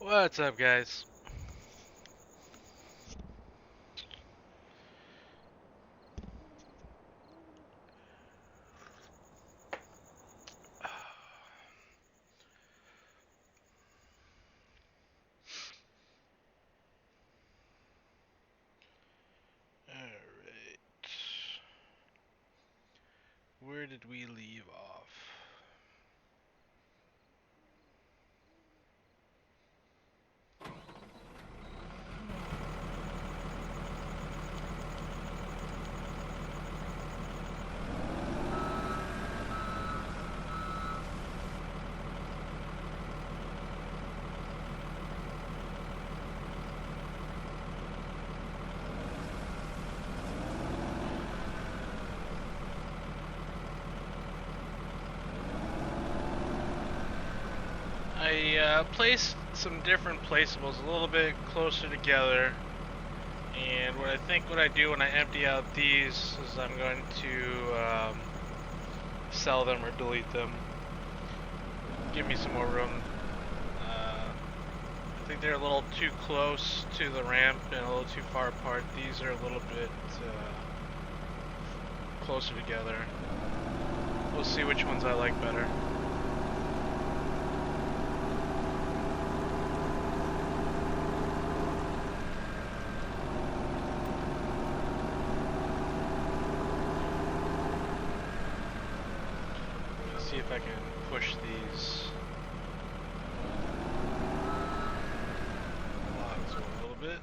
What's up, guys? Alright. Where did we leave off? I placed some different placeables a little bit closer together, and what I do when I empty out these is I'm going to sell them or delete them. Give me some more room. I think they're a little too close to the ramp and a little too far apart. These are a little bit closer together. We'll see which ones I like better. See if I can push these logs a little bit.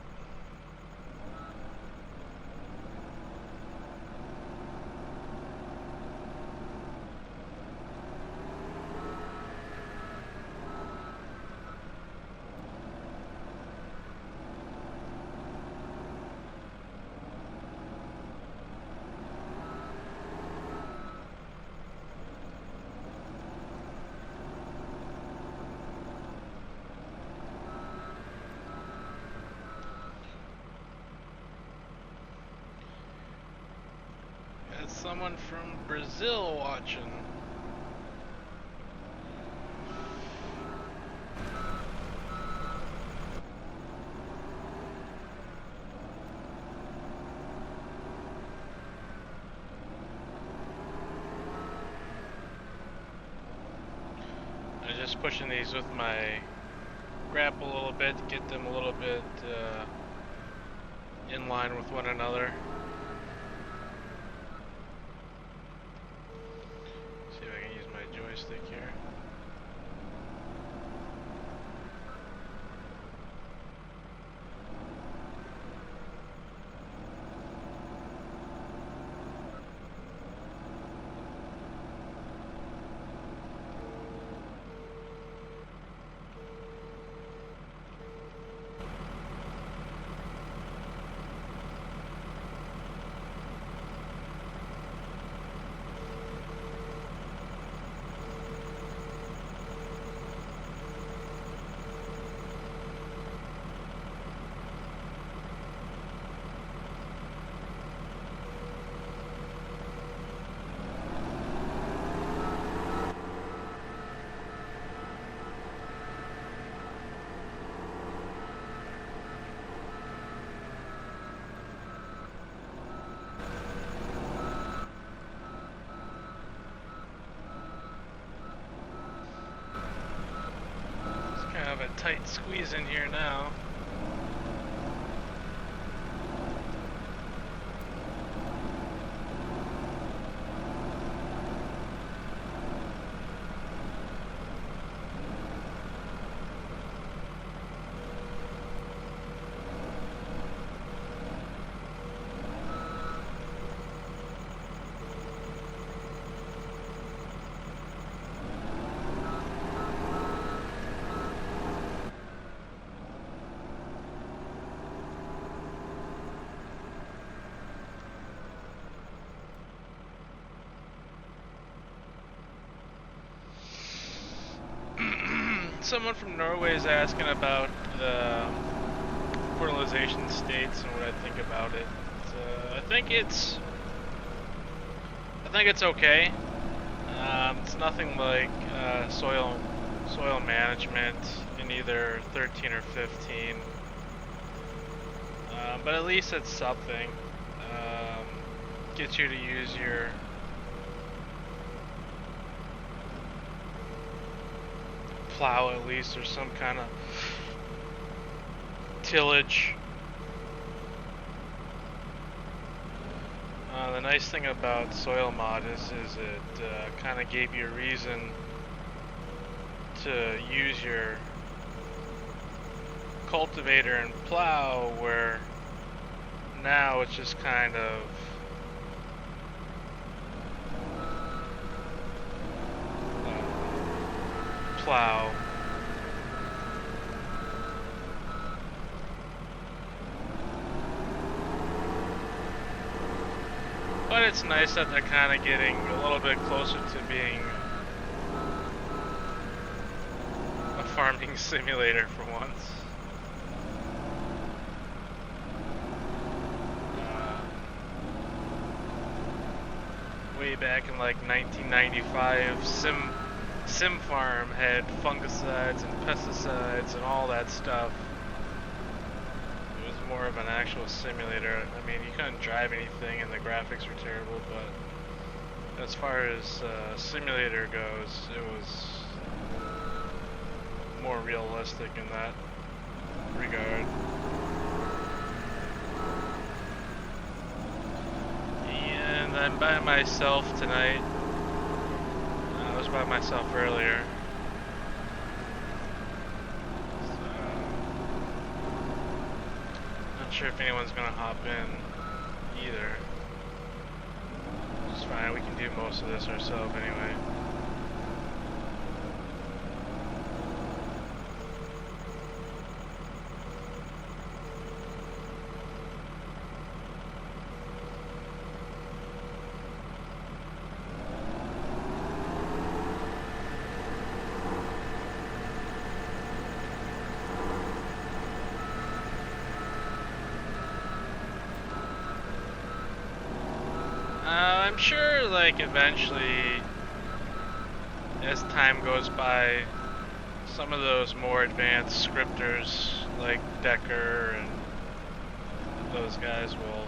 Someone from Brazil watching. I'm just pushing these with my grapple a little bit to get them a little bit in line with one another. Joystick here. A tight squeeze in here now. Someone from Norway is asking about the fertilization states and what I think about it. I think it's okay. It's nothing like soil soil management in either 13 or 15. But at least it's something. Gets you to use your plow at least, or some kind of tillage. The nice thing about soil mod is it kind of gave you a reason to use your cultivator and plow, where now it's just kind of plow. But it's nice that they're kind of getting a little bit closer to being a farming simulator for once. Way back in like 1995, Sim Farm had fungicides and pesticides and all that stuff. It was more of an actual simulator. I mean, you couldn't drive anything and the graphics were terrible, but as far as simulator goes, it was more realistic in that regard. And I'm by myself tonight. I was by myself earlier. So, not sure if anyone's gonna hop in either. It's fine, we can do most of this ourselves anyway. I'm sure, like, eventually, as time goes by, some of those more advanced scripters, like Decker and those guys, will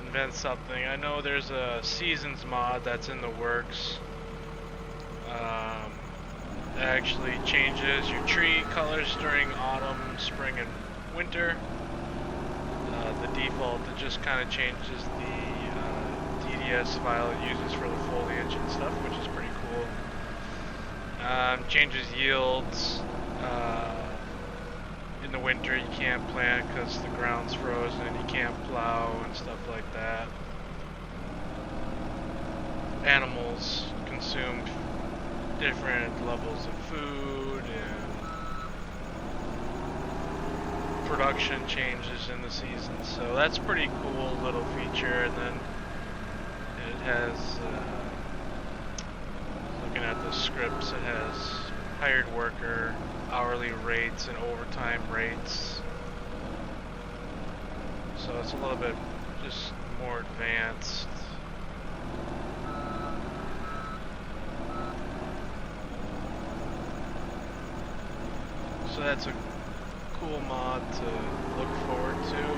invent something. I know there's a Seasons mod that's in the works. That actually changes your tree colors during autumn, spring, and winter. The default, it just kind of changes the DDS file it uses for the foliage and stuff, which is pretty cool. Changes yields. In the winter you can't plant because the ground's frozen and you can't plow and stuff like that. Animals consume different levels of food, and production changes in the season, so that's a pretty cool little feature. And then it has, looking at the scripts, it has hired worker hourly rates and overtime rates, so it's a little bit just more advanced. So that's a cool mod to look forward to.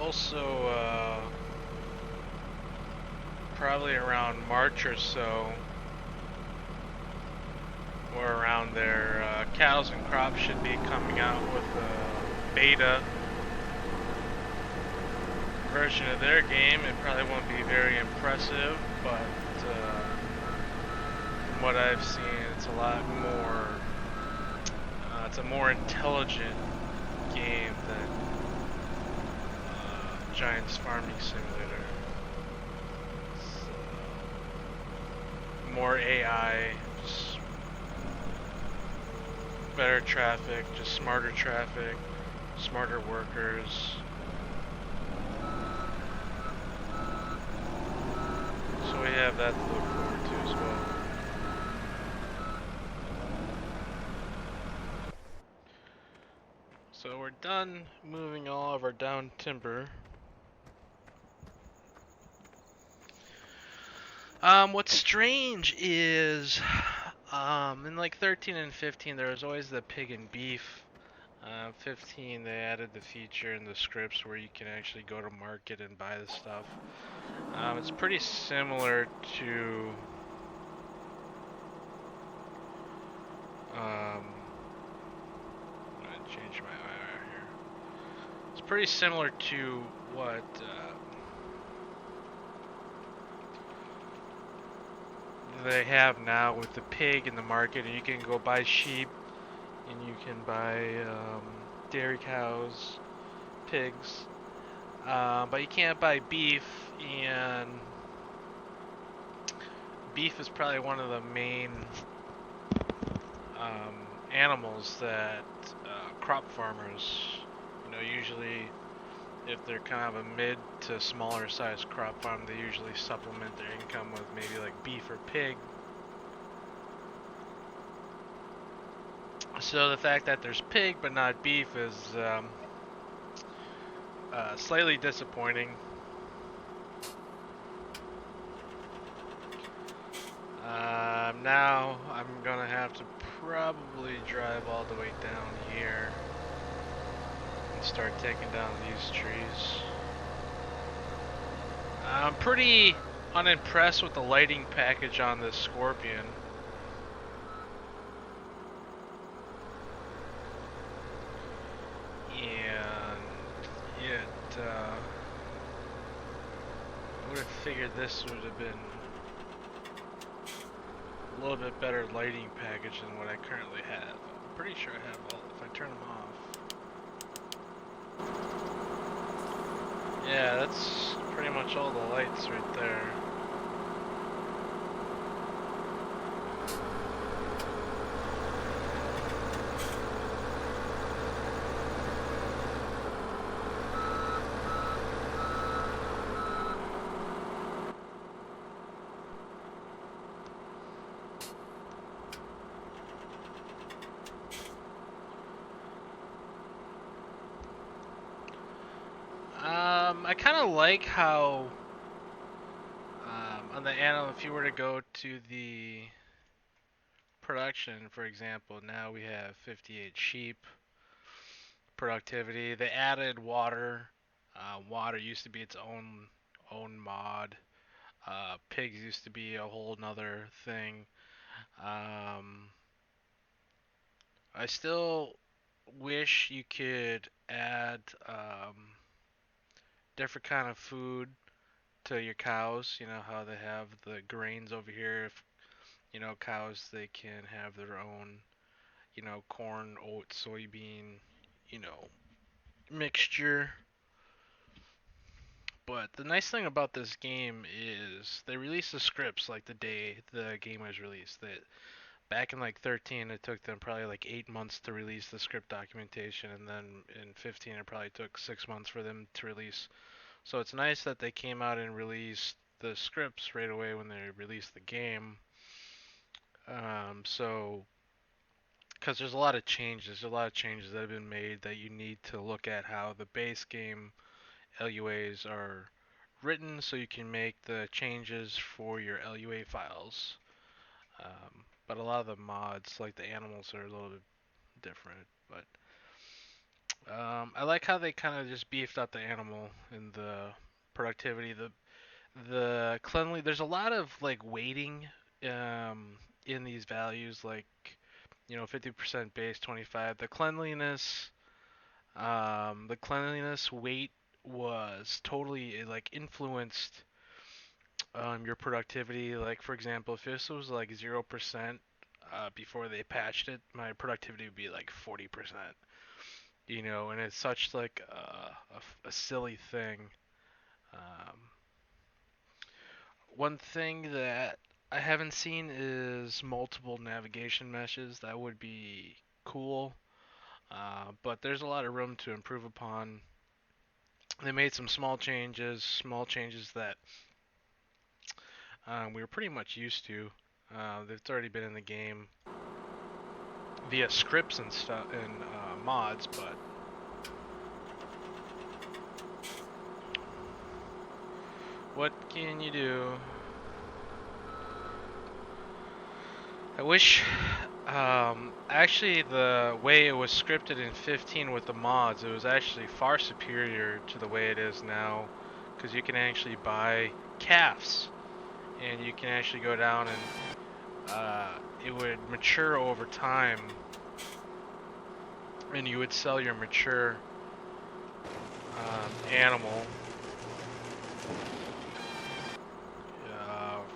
Also, probably around March or so, or around there, Cows and Crops should be coming out with a beta version of their game. It probably won't be very impressive, but from what I've seen, it's a lot more, it's a more intelligent game than Giants Farming Simulator. More AI, just better traffic, just smarter traffic, smarter workers. So we have that to look forward to as well. So we're done moving all of our down timber. What's strange is, in like 13 and 15, there was always the pig and beef. 15, they added the feature in the scripts where you can actually go to market and buy the stuff. It's pretty similar to, I'm gonna change my IR here. It's pretty similar to what, they have now with the pig in the market, and you can go buy sheep, and you can buy dairy cows, pigs, but you can't buy beef, and beef is probably one of the main animals that crop farmers, usually if they're kind of a mid to smaller size crop farm, they usually supplement their income with maybe like beef or pig. So the fact that there's pig but not beef is slightly disappointing. Now I'm gonna have to probably drive all the way down here and start taking down these trees. I'm pretty unimpressed with the lighting package on this Scorpion. And yet, I would have figured this would have been a little bit better lighting package than what I currently have. I'm pretty sure I have all, if I turn them off. Yeah, that's pretty much all the lights right there. I kind of like how on the animal, if you were to go to the production, for example, now we have 58 sheep productivity. They added water. Water used to be its own mod. Pigs used to be a whole nother thing. I still wish you could add different kind of food to your cows. You know how they have the grains over here. If cows, they can have their own, corn, oat, soybean, mixture. But the nice thing about this game is they release the scripts like the day the game was released. That back in like 13, it took them probably like 8 months to release the script documentation, and then in 15, it probably took 6 months for them to release. So it's nice that they came out and released the scripts right away when they released the game. So because there's a lot of changes that have been made that you need to look at how the base game LUAs are written so you can make the changes for your LUA files. But a lot of the mods, like the animals, are a little bit different. But I like how they kind of just beefed up the animal and the productivity, the cleanly. There's a lot of like weighting in these values, like 50% base, 25. The cleanliness weight was totally like influenced your productivity. Like for example, if this was like 0% before they patched it, my productivity would be like 40%. And it's such like a silly thing. Um, One thing that I haven't seen is multiple navigation meshes. That would be cool, but there's a lot of room to improve upon. They made some small changes that we were pretty much used to. It's already been in the game via scripts and stuff and mods, but what can you do? I wish, actually the way it was scripted in 15 with the mods, it was actually far superior to the way it is now, because you can actually buy calves, and you can actually go down and it would mature over time, and you would sell your mature animal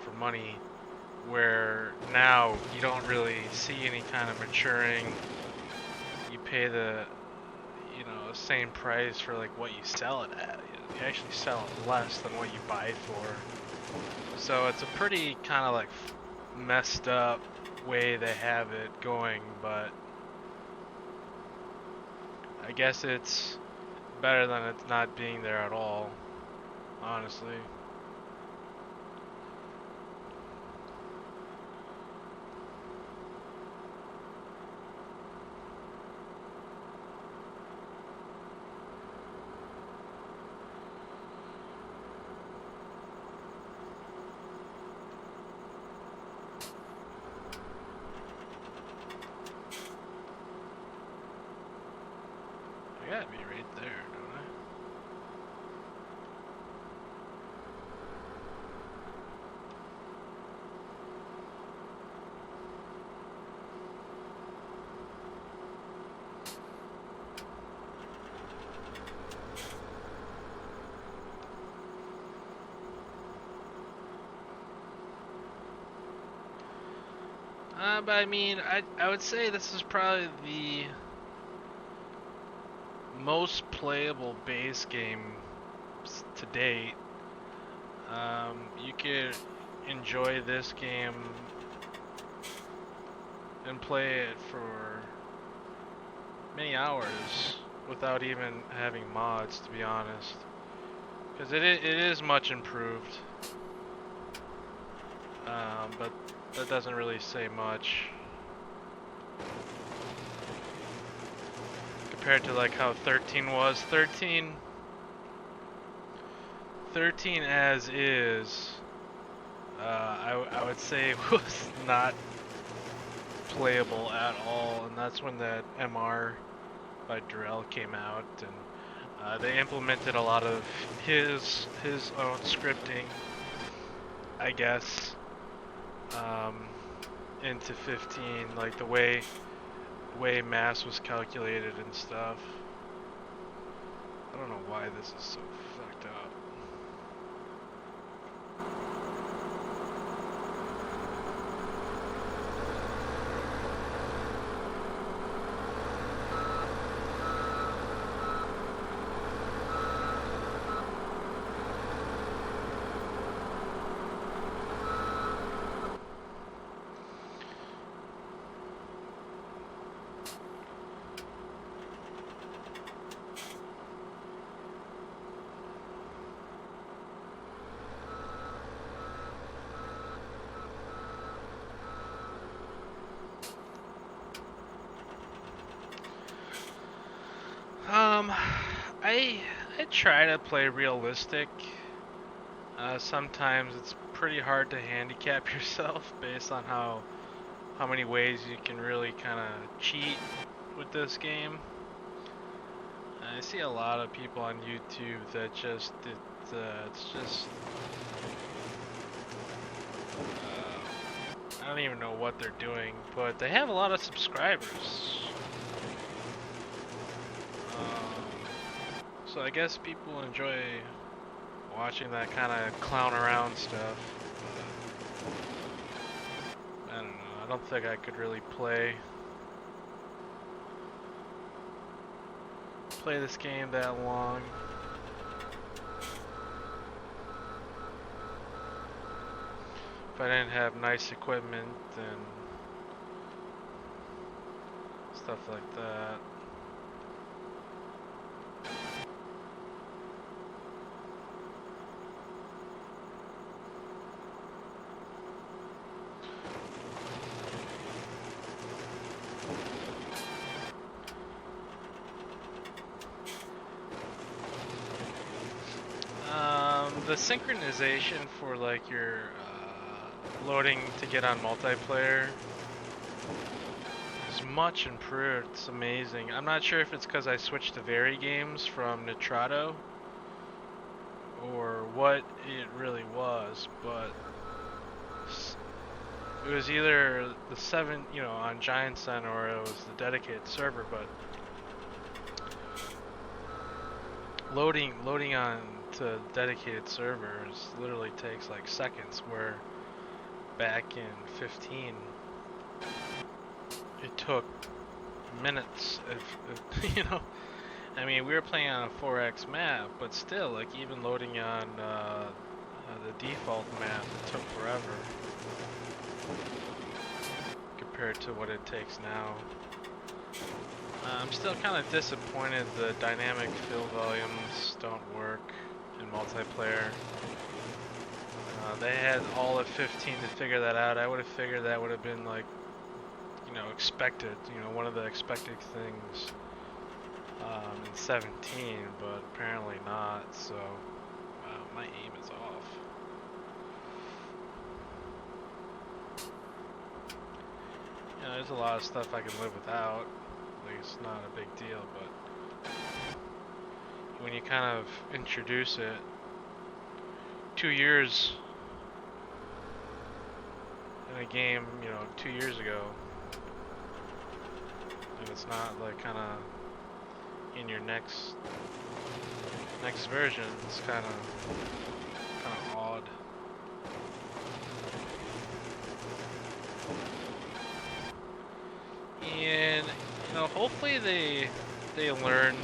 for money, where now you don't really see any kind of maturing. You pay the, same price for like what you sell it at. You actually sell it less than what you buy it for. So it's a pretty kind of like messed up way they have it going, but I guess it's better than it not being there at all, honestly. I gotta be right there, don't I? But I mean, I would say this is probably the most playable base game to date. You could enjoy this game and play it for many hours without even having mods, to be honest, because it is much improved. But that doesn't really say much compared to like how 13 was. 13 as is, I would say was not playable at all, and that's when that MR by Durrell came out, and they implemented a lot of his own scripting, I guess, into 15, like the way mass was calculated and stuff. I don't know why this is so fucked up. I try to play realistic. Sometimes it's pretty hard to handicap yourself based on how many ways you can really kind of cheat with this game. I see a lot of people on YouTube that it's just I don't even know what they're doing, but they have a lot of subscribers. So I guess people enjoy watching that kind of clown around stuff. But I don't know. I don't think I could really play this game that long. If I didn't have nice equipment and stuff like that. The synchronization for like your loading to get on multiplayer is much improved. It's amazing. I'm not sure if it's because I switched to Very Games from Nitrado or what it really was, but it was either the 7, on Giant Sun, or it was the dedicated server. But loading on to dedicated servers literally takes like seconds, where back in 15 it took minutes. If I mean, we were playing on a 4x map, but still, like, even loading on the default map, it took forever compared to what it takes now. I'm still kind of disappointed the dynamic fill volumes don't work in multiplayer. They had all of 15 to figure that out. I would have figured that would have been like, expected, one of the expected things in 17, but apparently not. So, wow, my aim is off. There's a lot of stuff I can live without. Like, it's not a big deal, but when you kind of introduce it, 2 years in a game, 2 years ago, and it's not like kind of in your next version, it's kind of odd. And hopefully they learn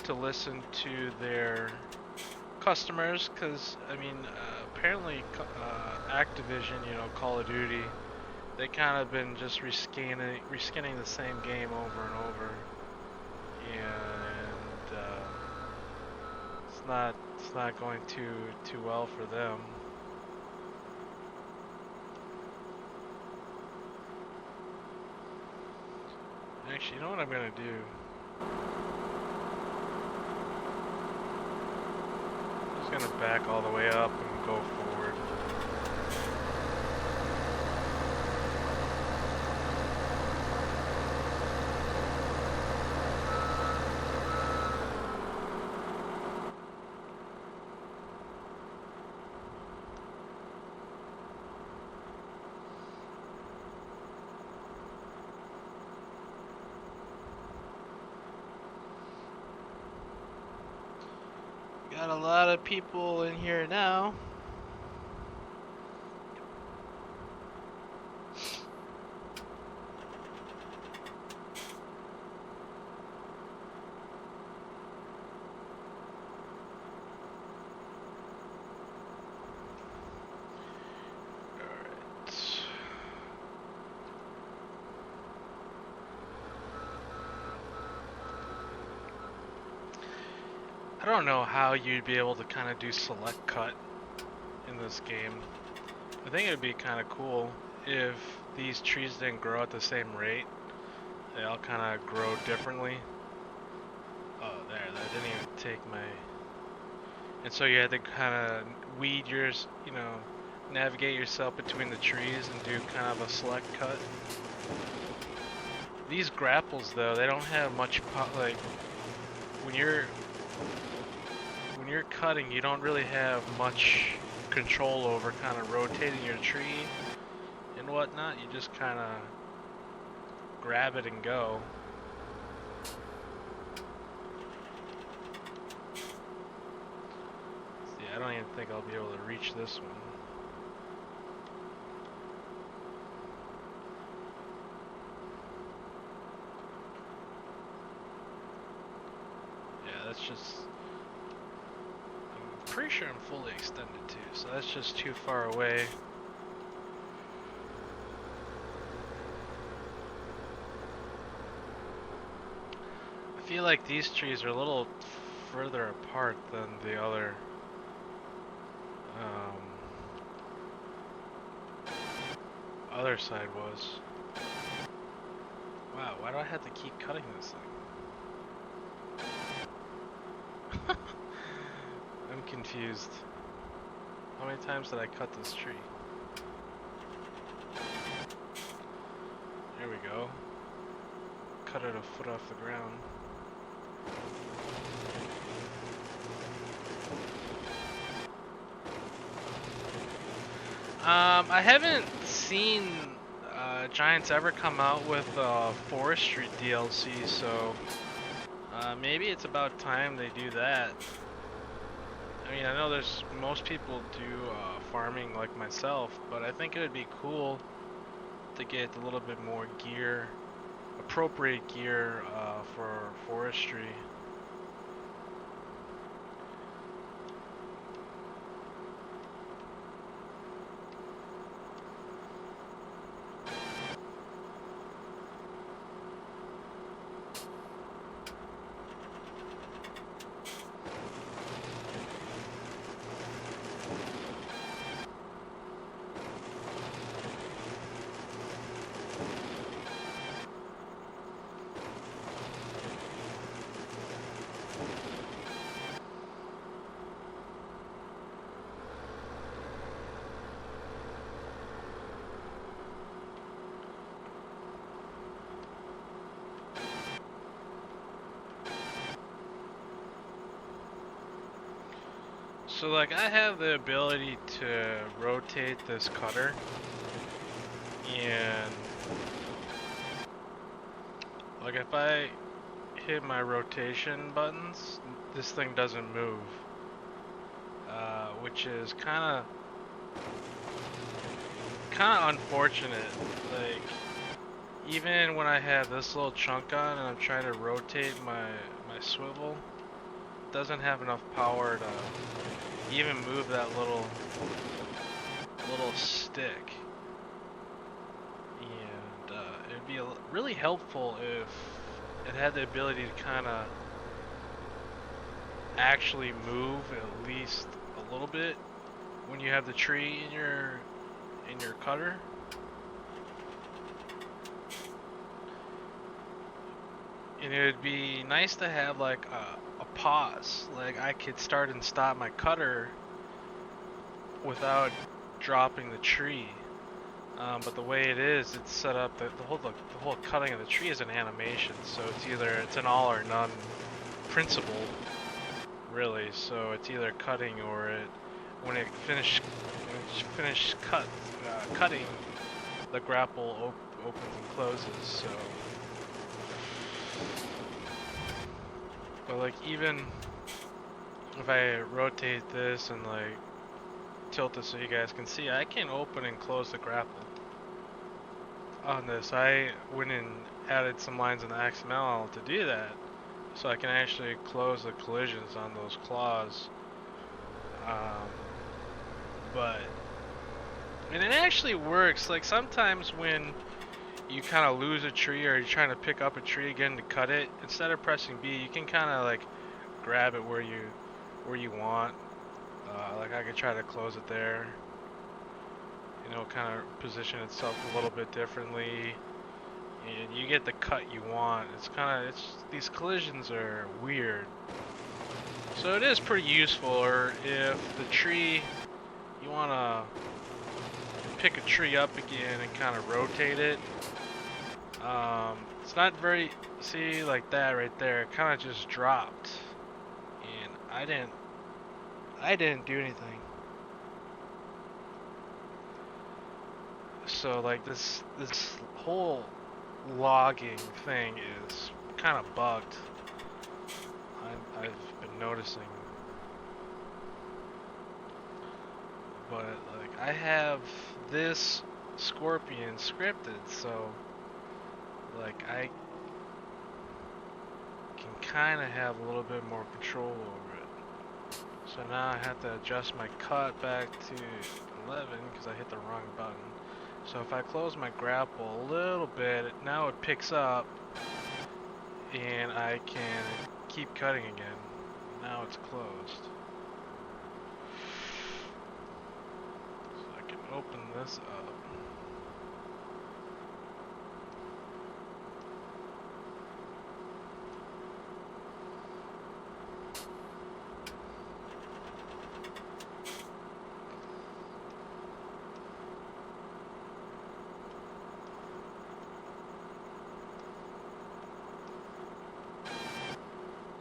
to listen to their customers, because I mean, apparently Activision, Call of Duty, they kind of been just reskinning the same game over and over, and it's not going too well for them. Actually, you know what I'm gonna do? I'm just gonna back all the way up and go forward. Got a lot of people in here now. I don't know how you'd be able to kind of do select cut in this game. I think it would be kind of cool if these trees didn't grow at the same rate. They all kind of grow differently. Oh, there, that didn't even take my... And so you had to kind of weed yours, navigate yourself between the trees and do kind of a select cut. These grapples, though, they don't have much like, when you're cutting, you don't really have much control over kind of rotating your tree and whatnot. You just kind of grab it and go. See, I don't even think I'll be able to reach this one. Yeah, that's just... I'm pretty sure I'm fully extended too, so that's just too far away. feel like these trees are a little further apart than the other side was. Wow, why do I have to keep cutting this thing? I'm confused. How many times did I cut this tree? There we go. Cut it a foot off the ground. I haven't seen Giants ever come out with forestry DLC, so maybe it's about time they do that. I mean, I know most people do farming like myself, but I think it would be cool to get a little bit more gear, appropriate gear for forestry. So like I have the ability to rotate this cutter, and like if I hit my rotation buttons, this thing doesn't move, which is kind of unfortunate. Like even when I have this little chunk on and I'm trying to rotate my swivel, it doesn't have enough power to even move that little stick. And it'd be really helpful if it had the ability to kind of actually move at least a little bit when you have the tree in your cutter. And it would be nice to have like a pause, like I could start and stop my cutter without dropping the tree. But the way it is, it's set up that the whole cutting of the tree is an animation, so it's an all or none principle, really. So it's either cutting or when it finish cutting, the grapple opens and closes. So. But like even if I rotate this and like tilt it so you guys can see, I can open and close the grapple on this. I went and added some lines in the XML to do that, so I can actually close the collisions on those claws. And it actually works. Like sometimes when you kind of lose a tree or you're trying to pick up a tree again to cut it, instead of pressing B, you can kind of like grab it where you want. Like I could try to close it there, kind of position itself a little bit differently, and you get the cut you want. These collisions are weird, so it is pretty useful. Or if the tree, you want to pick a tree up again and kind of rotate it. It's not very, see, like that right there, it kind of just dropped, and I didn't do anything. So like this whole logging thing is kind of bugged. I've been noticing. But like I have this scorpion scripted, so like I can kind of have a little bit more control over it. So now I have to adjust my cut back to 11 because I hit the wrong button. So if I close my grapple a little bit, now it picks up, and I can keep cutting again. Now it's closed. So I can open this up.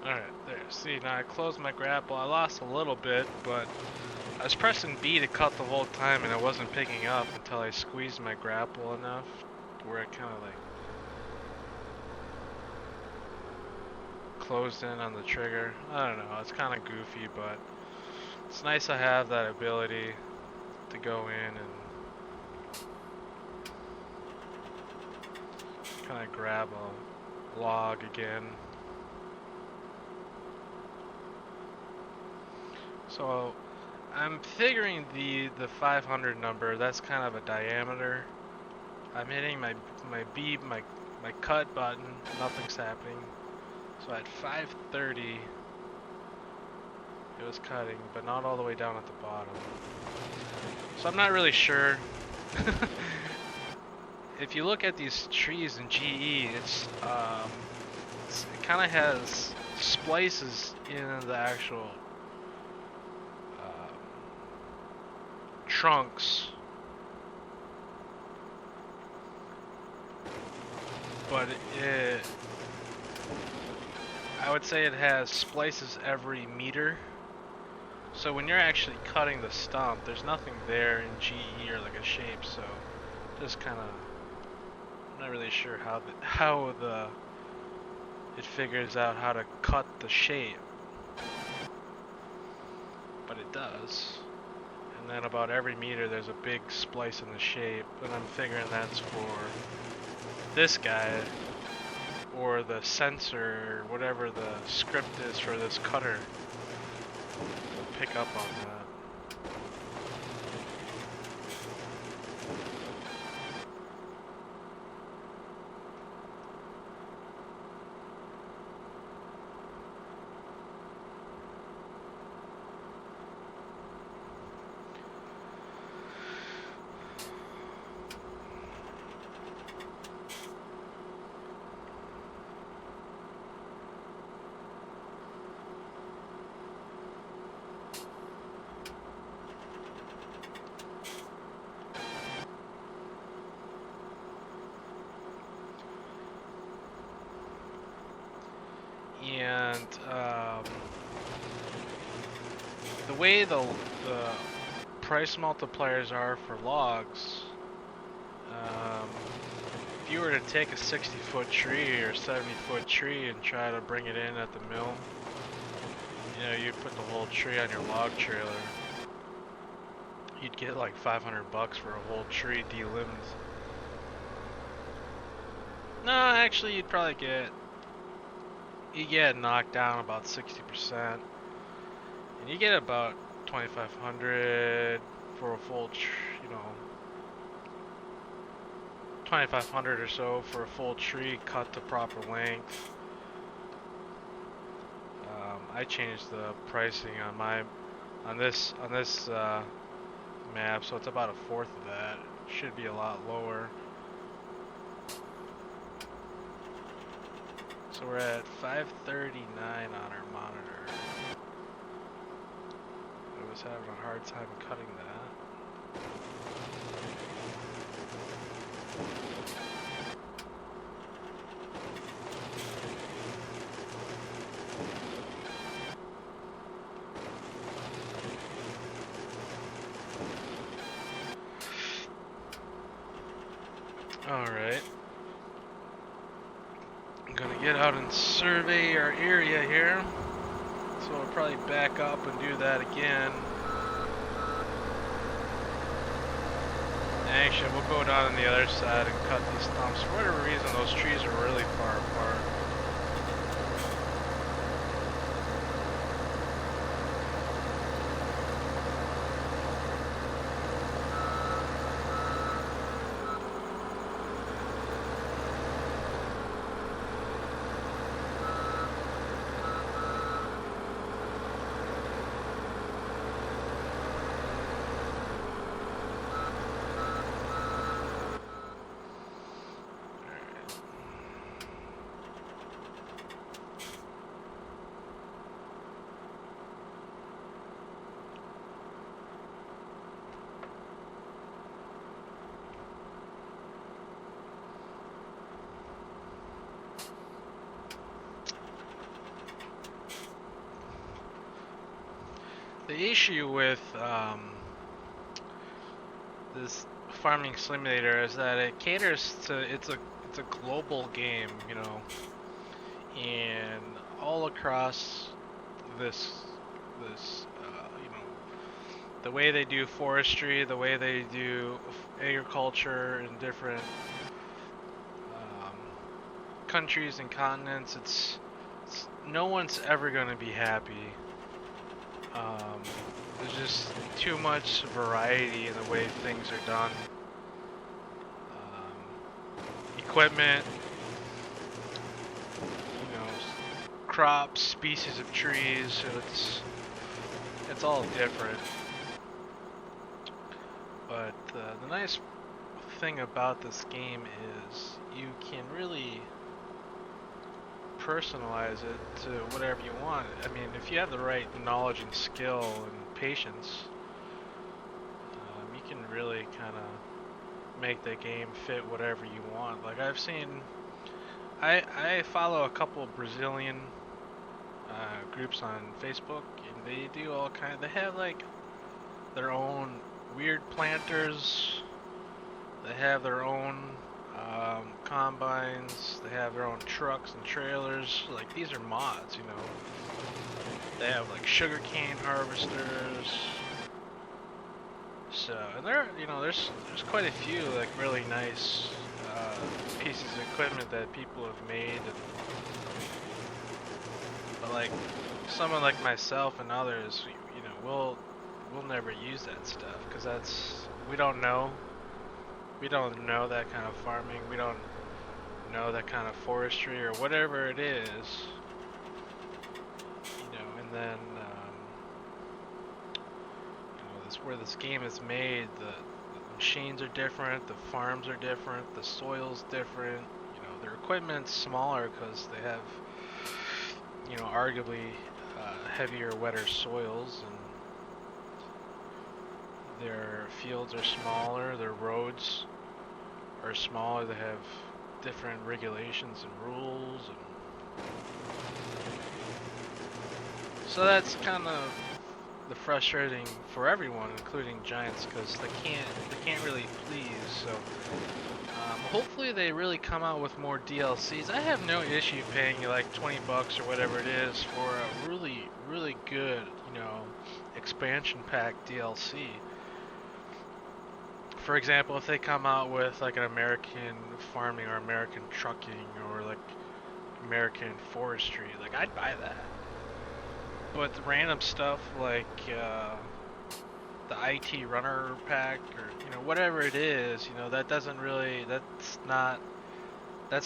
Alright, there. See, now I closed my grapple. I lost a little bit, but I was pressing B to cut the whole time and it wasn't picking up until I squeezed my grapple enough to where it kind of like closed in on the trigger. I don't know, it's kind of goofy, but it's nice to have that ability to go in and kind of grab a log again. So I'm figuring the 500 number, that's kind of a diameter. I'm hitting my cut button, nothing's happening. So at 530 it was cutting, but not all the way down at the bottom. So I'm not really sure. If you look at these trees in GE, it kind of has splices in the actual trunks, but I would say it has splices every meter. So when you're actually cutting the stump, there's nothing there in GE or like a shape. So just kind of, I'm not really sure how it figures out how to cut the shape, but it does. And then about every meter there's a big splice in the shape, and I'm figuring that's for this guy, or the sensor, or whatever the script is for this cutter will pick up on that. And the way the price multipliers are for logs, if you were to take a 60-foot tree or 70-foot tree and try to bring it in at the mill, you know, you'd put the whole tree on your log trailer. You'd get like $500 for a whole tree delimbed. No, actually, you'd probably get knocked down about 60%, and you get about $2,500 for a full, you know, $2,500 or so for a full tree cut to proper length. I changed the pricing on this map, so it's about a fourth of that. It should be a lot lower. So we're at 539 on our monitor. I was having a hard time cutting that. Alright. I'm gonna get out and survey our area here. So we'll probably back up and do that again. Actually, we'll go down on the other side and cut these stumps. For whatever reason, those trees are really far apart. the issue with this farming simulator is that it caters to it's a global game, you know, and all across this you know, the way they do forestry, the way they do agriculture in different countries and continents, it's no one's ever going to be happy. There's just too much variety in the way things are done. Equipment, you know, crops, species of trees, so it's all different. But the nice thing about this game is you can really personalize it to whatever you want. I mean, if you have the right knowledge and skill and patience, you can really kind of make the game fit whatever you want. Like I've seen, I follow a couple of Brazilian groups on Facebook, and they do all kind. They have like their own weird planters. They have their own combines. They have their own trucks and trailers. Like these are mods, you know. They have like sugarcane harvesters. So, and there, you know, there's quite a few like really nice pieces of equipment that people have made. But like someone like myself and others, you know, we'll never use that stuff because we don't know. We don't know that kind of farming. We don't know that kind of forestry or whatever it is. You know, and then you know, this where this game is made. The machines are different. The farms are different. The soil's different. You know, their equipment's smaller because they have, you know, arguably heavier, wetter soils, and their fields are smaller. Their roads are smaller. They have different regulations and rules, and so that's kind of the frustrating for everyone, including Giants, because they can't really please. So hopefully they really come out with more DLCs. I have no issue paying you like $20 or whatever it is for a really good, you know, expansion pack DLC. For example, if they come out with like an American farming or American trucking or like American forestry, like I'd buy that. But the random stuff like the IT runner pack or, you know, whatever it is, you know, that's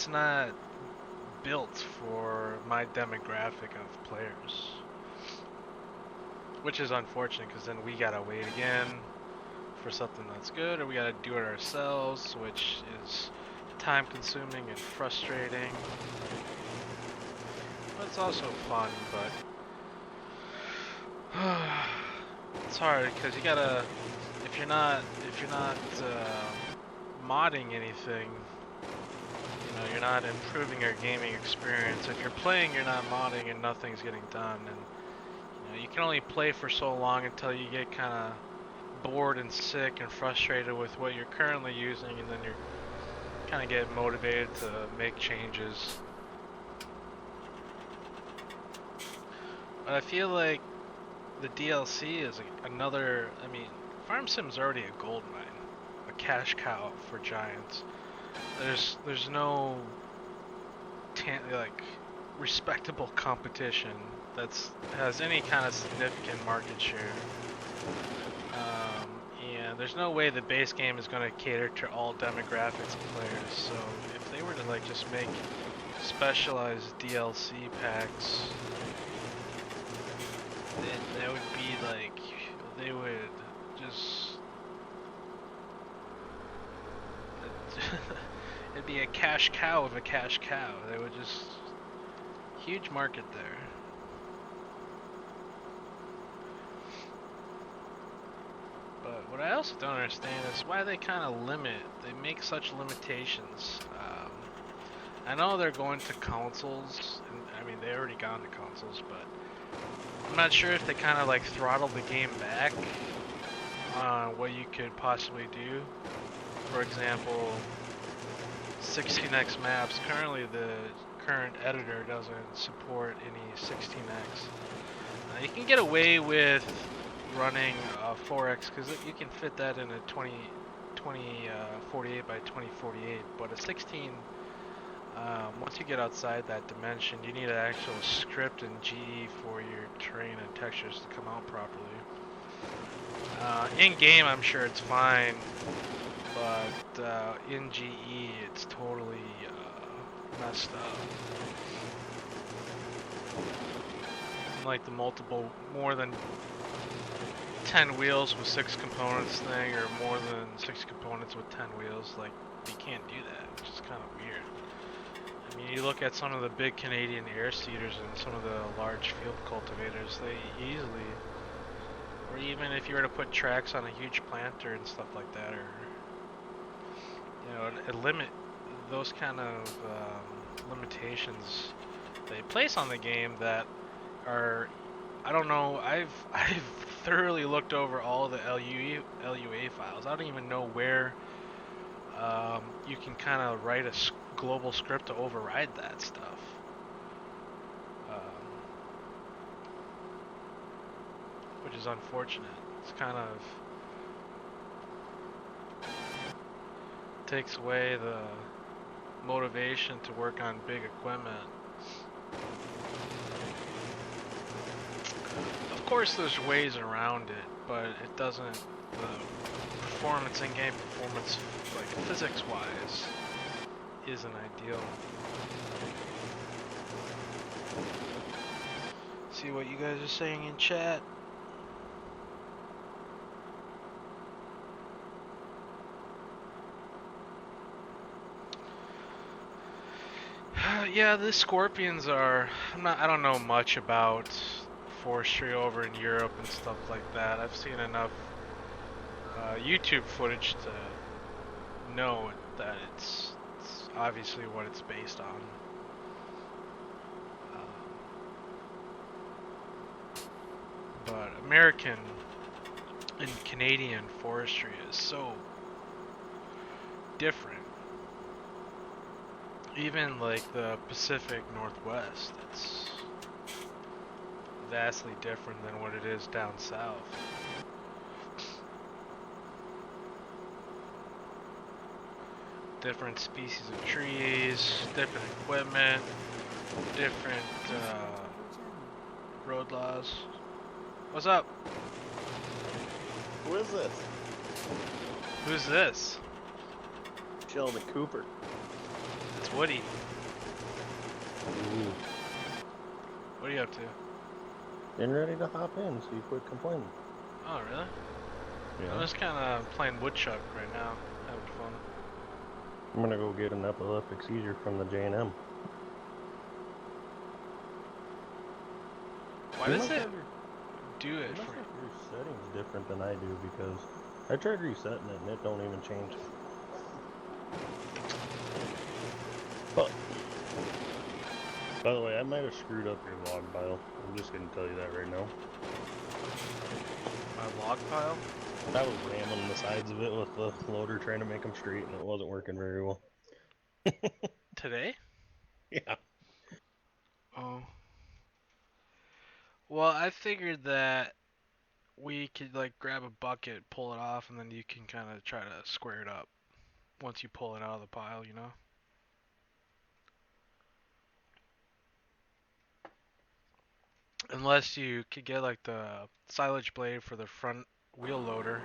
not built for my demographic of players. Which is unfortunate because then we gotta wait again for something that's good, or we gotta do it ourselves, which is time consuming and frustrating. But it's also fun, but it's hard because you gotta, if you're not modding anything, you know, you're not improving your gaming experience. If you're playing, you're not modding, and nothing's getting done. And you know, you can only play for so long until you get kind of bored and sick and frustrated with what you're currently using, and then you're kind of get motivated to make changes. But I feel like the DLC is another, I mean, Farm Sim's already a gold mine, a cash cow for Giants. There's no like respectable competition has any kind of significant market share. And there's no way the base game is going to cater to all demographics of players. So if they were to like just make specialized DLC packs, then that would be like, they would just it'd be a cash cow of a cash cow. They would just, huge market there. But what I also don't understand is why they kind of limit, they make such limitations. I know they're going to consoles, and I mean they already gone to consoles, but I'm not sure if they kind of like throttled the game back on what you could possibly do. For example, 16x maps. Currently, the current editor doesn't support any 16x. You can get away with running 4x because you can fit that in a 2048 by 2048, but a 16. Once you get outside that dimension, you need an actual script in GE for your terrain and textures to come out properly. In game, I'm sure it's fine, but in GE, it's totally messed up. Like the more than 10 wheels with 6 components thing, or more than 6 components with 10 wheels, like you can't do that, which is kind of weird. I mean, you look at some of the big Canadian air seeders and some of the large field cultivators, they easily, or even if you were to put tracks on a huge planter and stuff like that, or limit those kind of limitations they place on the game that are, I don't know, I've thoroughly looked over all the LUA files. I don't even know where you can kind of write a global script to override that stuff. Which is unfortunate. It's kind of takes away the motivation to work on big equipment. Of course there's ways around it, but it doesn't, the performance, in-game performance, like physics-wise, isn't ideal. See what you guys are saying in chat. Yeah, the Scorpions are, I don't know much about forestry over in Europe and stuff like that. I've seen enough YouTube footage to know that it's obviously what it's based on. But American and Canadian forestry is so different. Even like the Pacific Northwest, it's vastly different than what it is down south. Different species of trees, different equipment, different road laws. What's up? Who is this? Who's this? Sheldon Cooper. It's Woody. Ooh. What are you up to? Getting ready to hop in, so you quit complaining. Oh, really? Yeah. I'm just kind of playing woodchuck right now, having fun. I'm gonna go get an epileptic seizure from the J&M. Why does it do it for you? Your setting's different than I do, because I tried resetting it and it don't even change. But, by the way, I might have screwed up your log pile. I'm just gonna tell you that right now. My log pile? I was ramming the sides of it with the loader trying to make them straight, and it wasn't working very well. Today? Yeah. Oh. Well, I figured that we could like grab a bucket, pull it off, and then you can kind of try to square it up once you pull it out of the pile, you know? Unless you could get like the silage blade for the front wheel loader.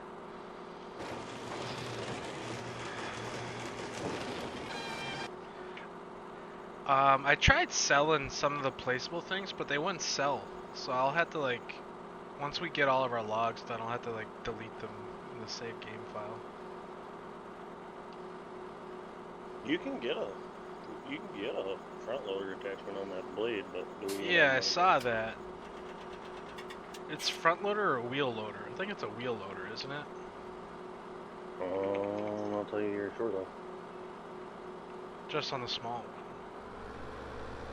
I tried selling some of the placeable things, but they wouldn't sell. So I'll have to like, once we get all of our logs done, I'll have to like delete them in the save game file. You can get a front loader attachment on that blade, but yeah, I saw that. It's front loader or wheel loader? I think it's a wheel loader, isn't it? I'll tell you here shortly. Just on the small one.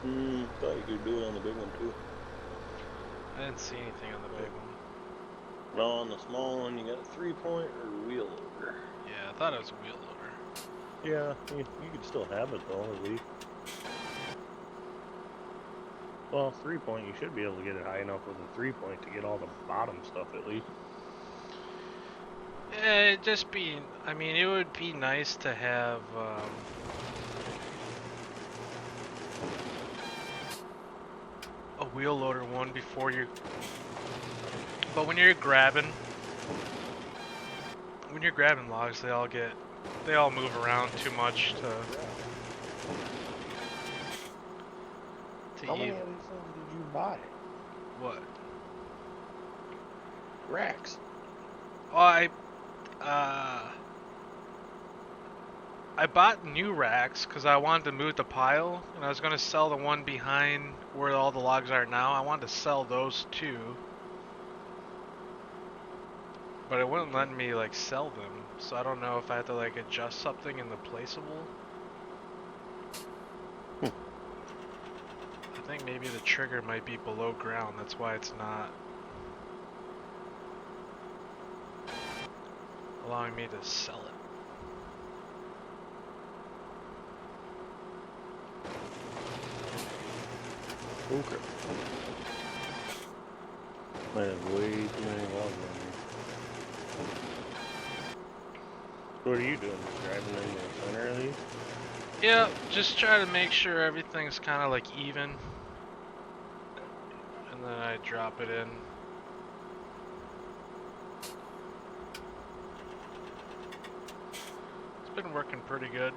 Thought you could do it on the big one too. I didn't see anything on the big one. No, on the small one you got a 3-point or wheel loader. Yeah, I thought it was a wheel loader. Yeah, you could still have it though, at least. Well, 3-point, you should be able to get it high enough with a 3-point to get all the bottom stuff at least. Yeah, it'd just be, I mean, it would be nice to have, a wheel loader one before you, but when you're grabbing logs, they all move around too much to How many even. of these things did you buy? What? Racks. Oh, I bought new racks because I wanted to move the pile, and I was going to sell the one behind where all the logs are now. I wanted to sell those too, but it wouldn't let me like sell them, so I don't know if I had to like adjust something in the placeable. I think maybe the trigger might be below ground, that's why it's not allowing me to sell it. Okay. I have way too many logs on here. What are you doing? Just driving in the center of these? Yeah, just try to make sure everything's kind of like even, and then I drop it in. It's been working pretty good.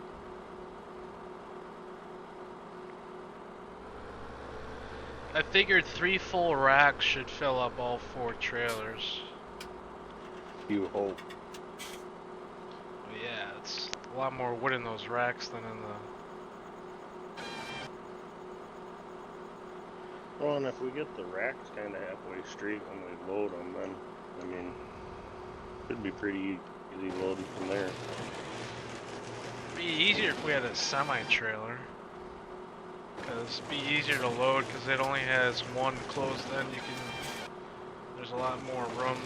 I figured 3 full racks should fill up all 4 trailers. You hope. But yeah, it's a lot more wood in those racks than in the... Well, and if we get the racks kind of halfway straight when we load them, then, I mean, should be pretty easy loading from there. It'd be easier if we had a semi-trailer. Because it'd be easier to load because it only has one closed end. There's a lot more room.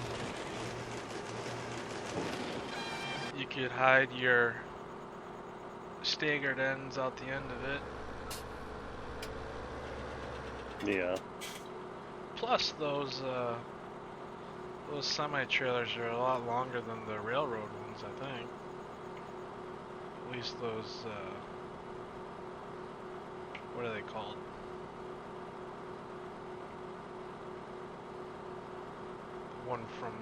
You could hide your staggered ends out the end of it. Yeah. Plus those semi-trailers are a lot longer than the railroad ones, I think. At least those, what are they called? The one from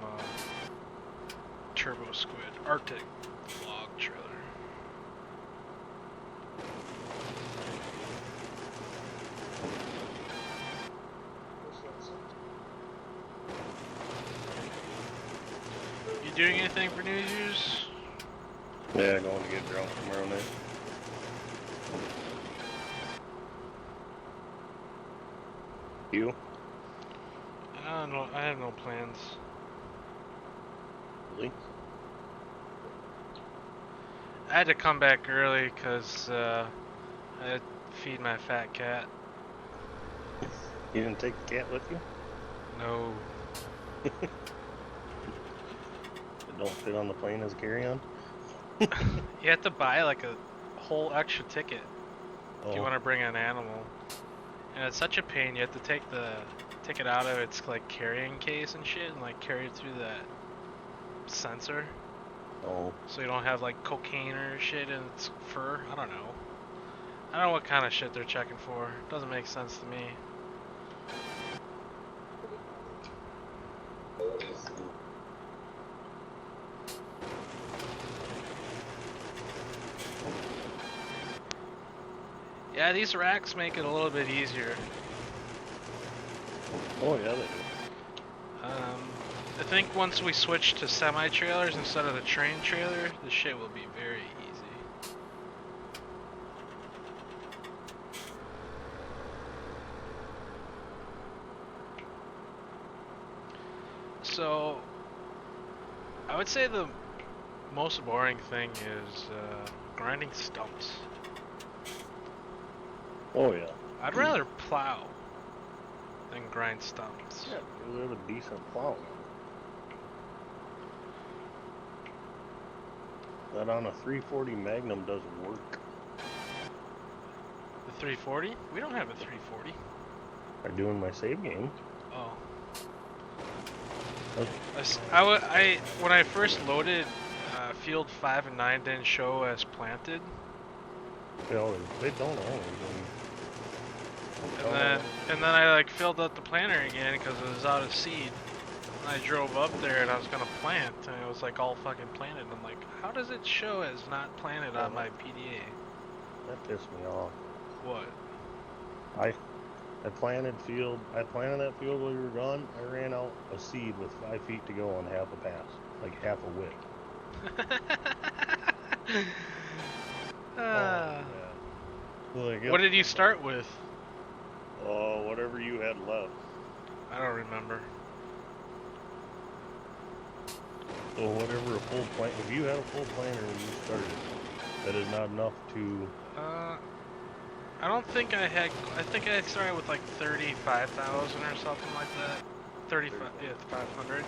Turbo Squid, Arctic log trailer. You doing anything for New Year's? Yeah, going to get drunk tomorrow night. You? I don't know. I have no plans. Really? I had to come back early because I had to feed my fat cat. You didn't take the cat with you? No. It don't fit on the plane as a carry-on? You have to buy like a whole extra ticket if you want to bring an animal. And it's such a pain. You have to take the ticket out of its like carrying case and shit and like carry it through that sensor. Oh. So you don't have like cocaine or shit in its fur. I don't know. I don't know what kind of shit they're checking for. It doesn't make sense to me. Yeah, these racks make it a little bit easier. Oh yeah, they do. I think once we switch to semi-trailers instead of the train trailer, the shit will be very easy. So, I would say the most boring thing is grinding stumps. Oh yeah. I'd rather plow than grind stumps. Yeah, we have a decent plow. That on a 340 Magnum doesn't work. The 340? We don't have a 340. I'm doing my save game. Oh. Okay. When I first loaded, field 5 and 9 didn't show as planted. They don't always. And then I like filled up the planter again because it was out of seed. And I drove up there and I was gonna plant and it was like all fucking planted. I'm like, how does it show as not planted on my PDA? That pissed me off. What? I planted that field while you were gone. I ran out a seed with 5 feet to go on half a pass, like half a wick. What did you start with? Oh, whatever you had left. I don't remember. So whatever a full plant, if you had a full planter when you started, that is not enough to. I don't think I had. I think I started with like 35,000 or something like that. 35, yeah, 500. Yeah.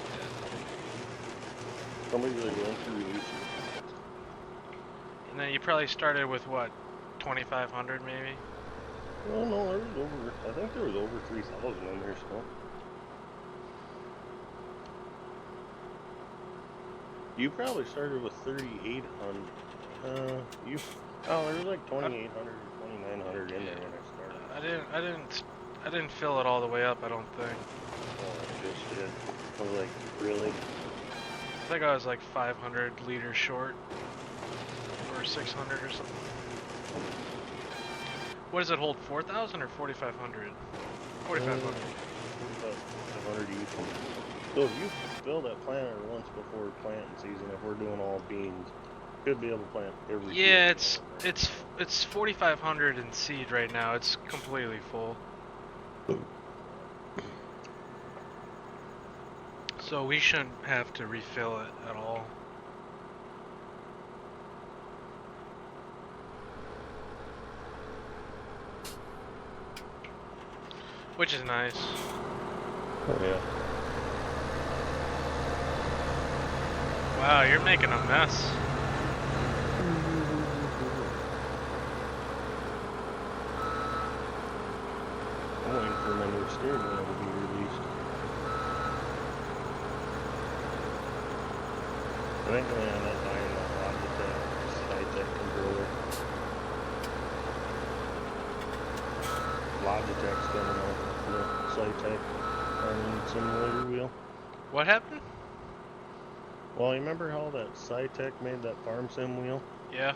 Somebody really went through release. And then you probably started with what, 2,500 maybe? Oh no, there was over. I think there was over 3,000 in there still. You probably started with 3,800. There was like 2,800 or 2,900 in there when I started. I didn't fill it all the way up. I don't think. Oh, I just did. I was like, really? I think I was like 500 liters short, or 600 or something. What does it hold? 4,000 or 4,500? 4,500. 4,500 each. So if you fill that planter once before planting season, if we're doing all beans, you should be able to plant every. Yeah, it's 4,500 in seed right now. It's completely full. So we shouldn't have to refill it at all. Which is nice. Oh yeah. Wow, you're making a mess. I'm waiting for my new steering wheel to be released. I think I'm gonna end up buying that Logitech high-tech controller. Logitech's coming out with the Sci-Tech simulator wheel. What happened? Well, you remember how that Sci-Tech made that farm sim wheel? Yeah.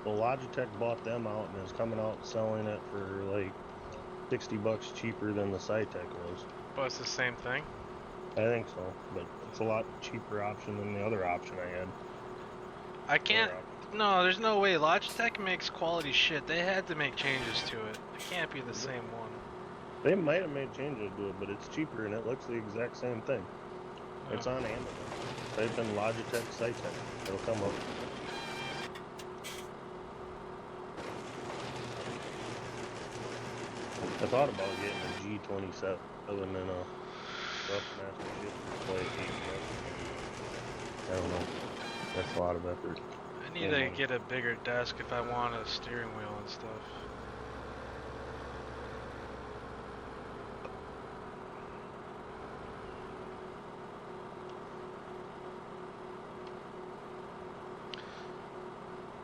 Well, Logitech bought them out and is coming out selling it for like $60 cheaper than the Sci-Tech was. But it's the same thing? I think so, but it's a lot cheaper option than the other option I had. I can't. No, there's no way. Logitech makes quality shit. They had to make changes to it. It can't be the same one. They might have made changes to it, but it's cheaper and it looks the exact same thing. Oh. It's on Amazon. Type in Logitech Sci-Tech. It'll come up. I thought about getting a G27 and then a Rough Master shit for like $8. I don't know. That's a lot of effort. I need to get a bigger desk if I want a steering wheel and stuff.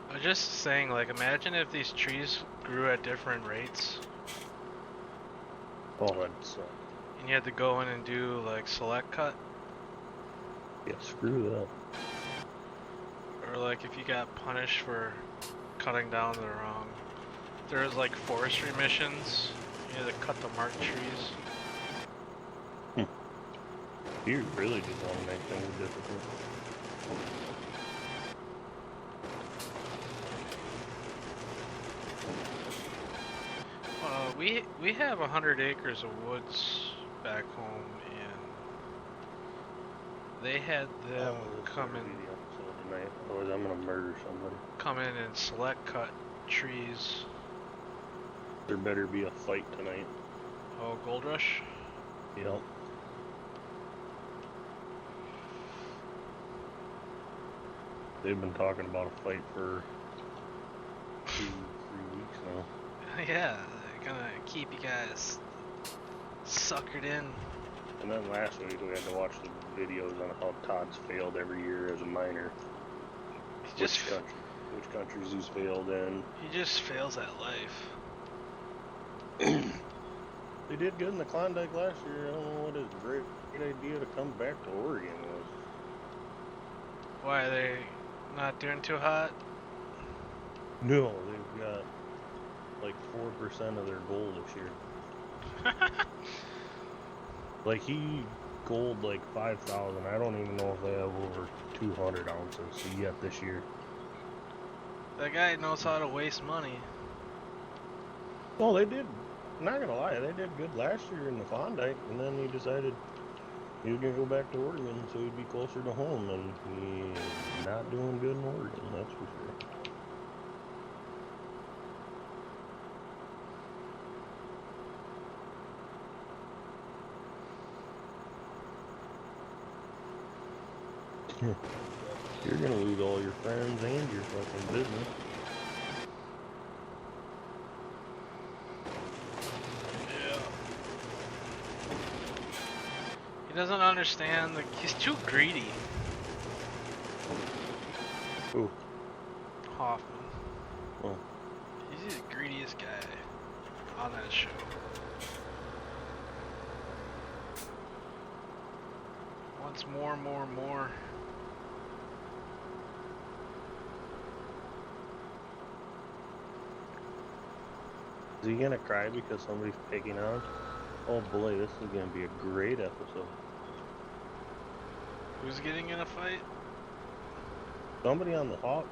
I was just saying, like, imagine if these trees grew at different rates. Oh, that'd suck. And you had to go in and do, like, select cut. Yeah, screw that. Or, like, if you got punished for cutting down the wrong... There was, like, forestry missions. You had to cut the marked trees. You really just want to make things difficult. We have 100 acres of woods back home, and they had them come in. Tonight, otherwise I'm gonna murder somebody. Come in and select cut trees. There better be a fight tonight. Oh, Gold Rush? Yep. They've been talking about a fight for 2-3 weeks now. Yeah, they're gonna keep you guys suckered in. And then last week we had to watch the videos on how Todd's failed every year as a minor. Which countries he's failed in. He just fails at life. They did good in the Klondike last year. I don't know what his great idea to come back to Oregon was. Why, are they not doing too hot? No, they've got like 4% of their goal this year. Like he gold like 5,000. I don't even know if they have over 200 ounces yet this year. That guy knows how to waste money. Well, they did. I'm not gonna lie, they did good last year in the Klondike, and then he decided he was gonna go back to Oregon so he'd be closer to home, and he's not doing good in Oregon, that's for sure. You're gonna lose all your friends and your fucking business. Yeah. He doesn't understand, like, he's too greedy. Who? Hoffman. Oh. He's the greediest guy on that show. Wants more, more, more. Is he gonna cry because somebody's picking on him? Oh boy, this is gonna be a great episode. Who's getting in a fight? Somebody on the Todd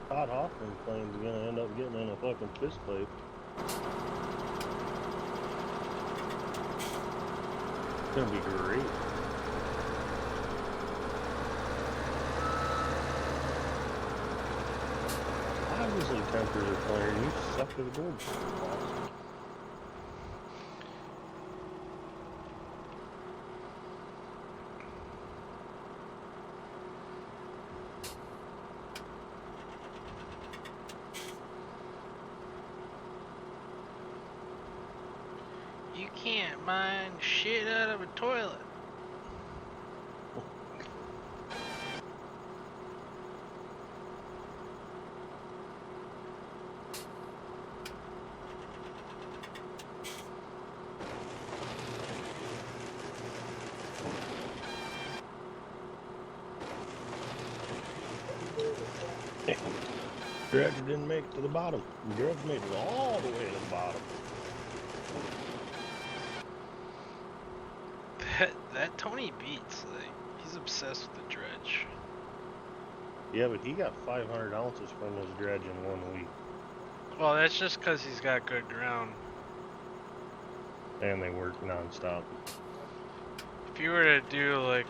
Hoffman claim is gonna end up getting in a fucking fist fight. It's gonna be great. Obviously, tempers are playing. You suck to the gold. You can't mine shit out of a toilet. Dredge didn't make it to the bottom. Dredge made it all the way to the bottom. That Tony beats, like, he's obsessed with the dredge. Yeah, but he got 500 ounces from his dredge in 1 week. Well, that's just because he's got good ground. And they work non-stop. If you were to do, like,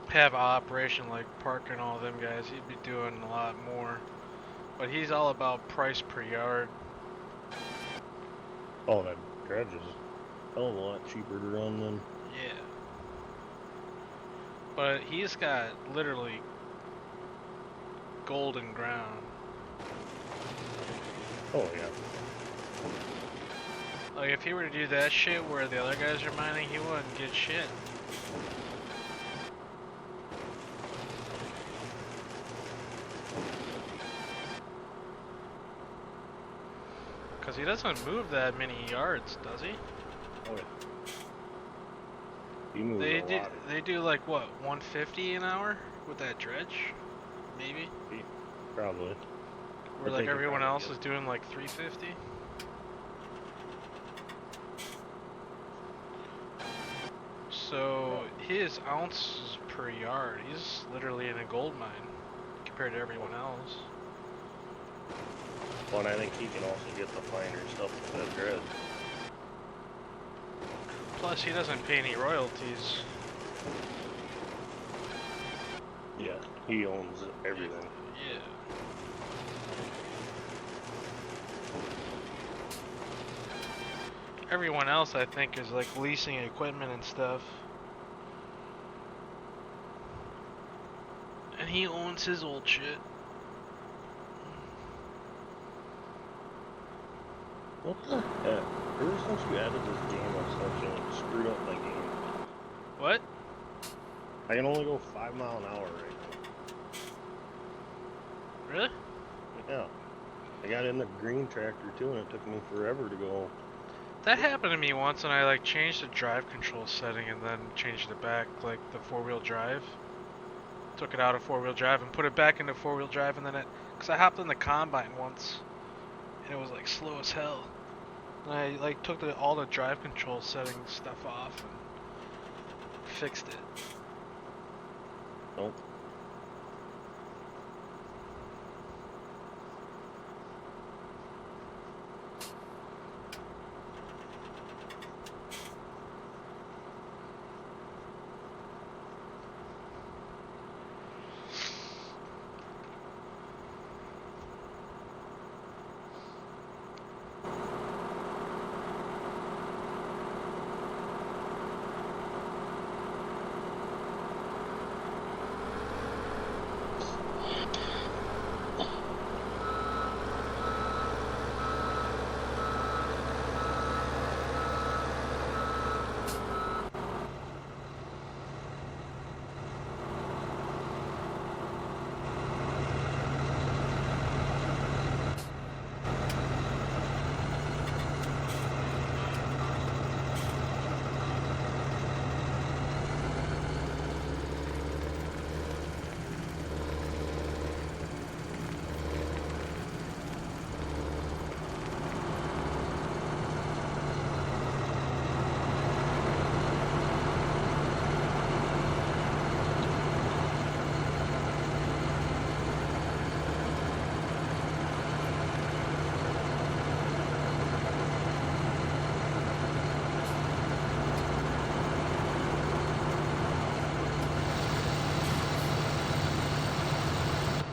have an operation like Parker and all them guys, he'd be doing a lot more. But he's all about price per yard. Oh, that dredge is a hell of a lot cheaper to run than... Yeah. But he's got literally golden ground. Oh, yeah. Like, if he were to do that shit where the other guys are mining, he wouldn't get shit. Because he doesn't move that many yards, does he? Oh, yeah. He moves a lot. They do like, what, 150 an hour with that dredge? Maybe? Probably. Where like everyone else is doing like 350? So his ounces per yard, he's literally in a gold mine compared to everyone else. Well, and I think he can also get the finer stuff with that dredge. Plus, he doesn't pay any royalties. Yeah, he owns everything. Yeah. everyone else, I think, is like leasing equipment and stuff. And he owns his old shit. What the heck? Ever since you added this game, I've like screwed up my game. What? I can only go 5 miles an hour right now. Really? Yeah. I got in the green tractor too, and it took me forever to go. That happened to me once, and I like changed the drive control setting and then changed it back, like the 4-wheel drive. Took it out of 4-wheel drive and put it back into 4-wheel drive, and then cause I hopped in the combine once, and it was like slow as hell. And I like took all the drive control settings stuff off and fixed it. Nope.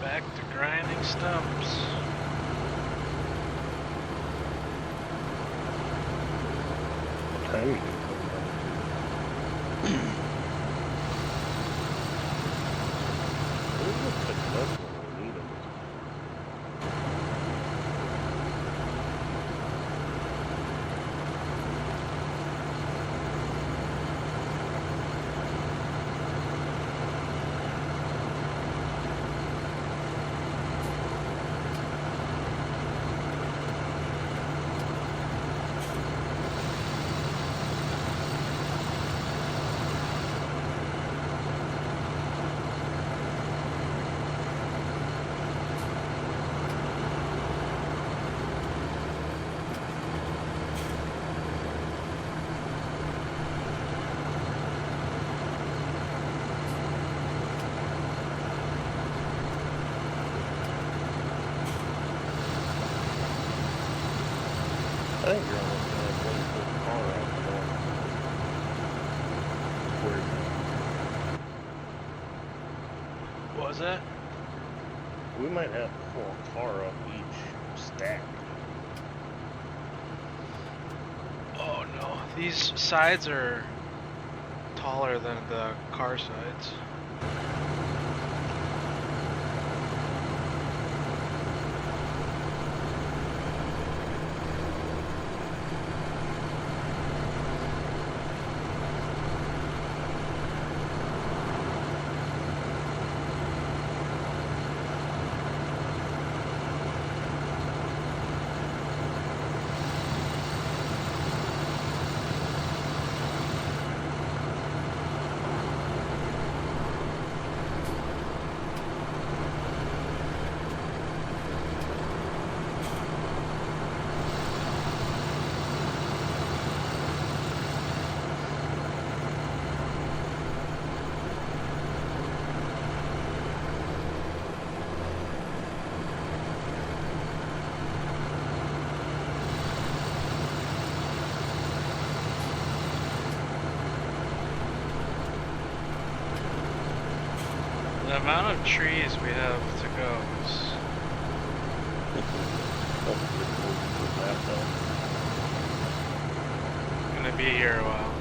Back to grinding stumps. What time you Where's the pickup when we need 'em? I think you're almost gonna have one full car out the door. What was that? We might have to pull a car up each stack. Oh no, these sides are taller than the car sides. The amount of trees we have to go is... gonna be here a while.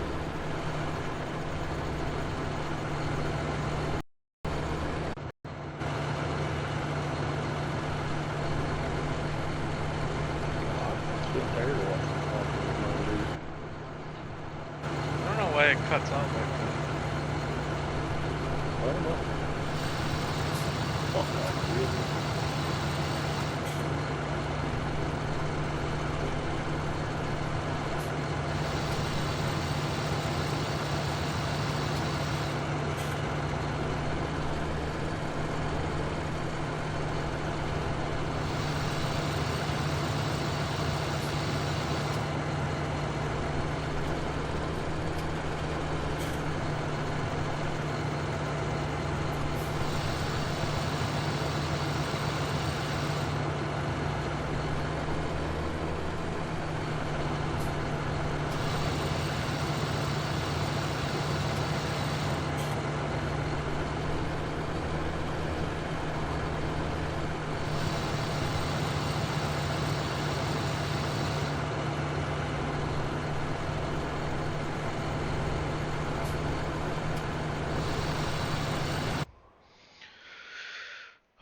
I don't know why it cuts out like that. I don't know. Oh, really?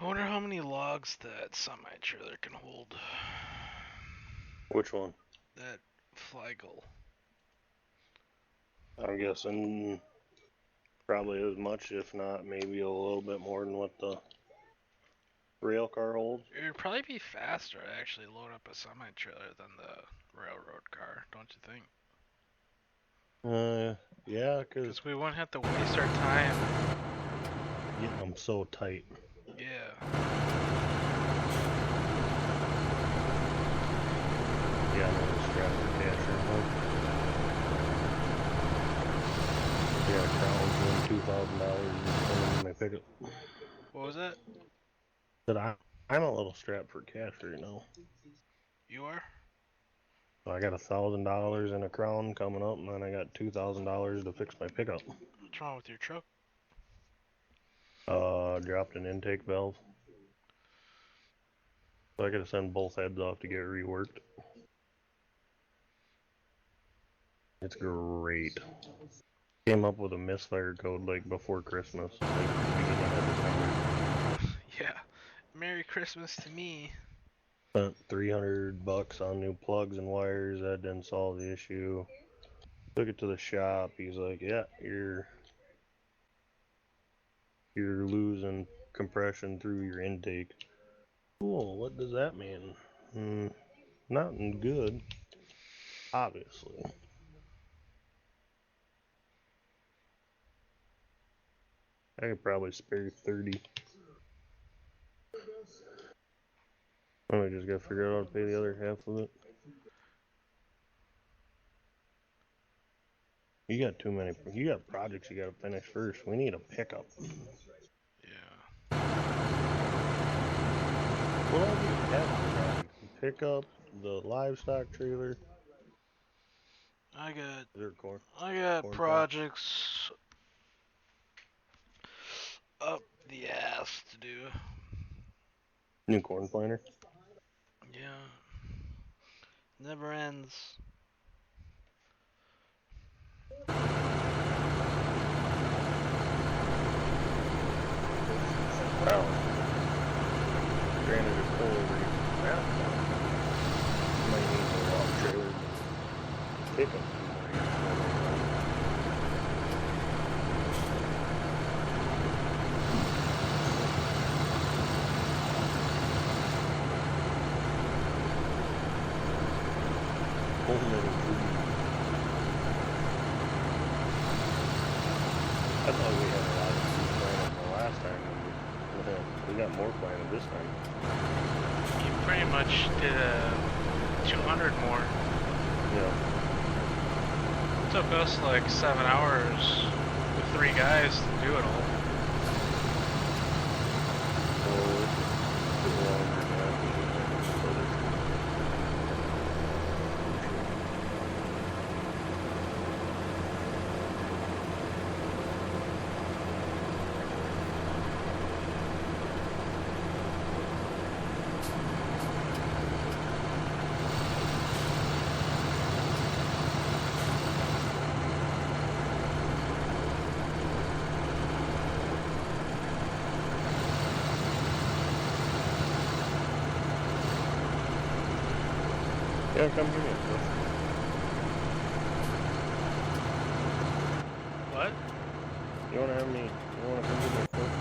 I wonder how many logs that semi-trailer can hold. Which one? That Flygle. I'm guessing probably as much, if not maybe a little bit more than what the rail car holds. It would probably be faster to actually load up a semi-trailer than the railroad car, don't you think? Yeah, because Because we wouldn't have to waste our time. getting them so tight. Yeah. Yeah, I'm gonna strap the casher. Yeah, Crown's doing $2,000 in my pickup. What was that? But I'm a little strapped for cash right now. You are? So I got $1,000 in a Crown coming up, and then I got $2,000 to fix my pickup. What's wrong with your truck? Dropped an intake valve. So I gotta send both heads off to get reworked. It's great. Came up with a misfire code like before Christmas. Like beginning of December. Yeah. Merry Christmas to me. Spent $300 on new plugs and wires. That didn't solve the issue. Took it to the shop. He's like, "Yeah, you're losing compression through your intake." Cool. What does that mean? Nothing good. Obviously. I could probably spare 30. I just gotta figure out how to pay the other half of it. You got too many. You got projects you gotta finish first. We need a pickup. Yeah. What all do you have? Pickup, the livestock trailer. I got Corn projects up the ass to do. New corn planter. Yeah. Never ends. Wow. Granted, it's full over that. Might need a log trailer. Pickup. I thought we had a lot of food planted the last time. We got more planted this time. You pretty much did 200 more. Yeah. It took us like 7 hours with 3 guys to do it all. Yeah, come give me a push. What? You wanna have me? You wanna come give me a push?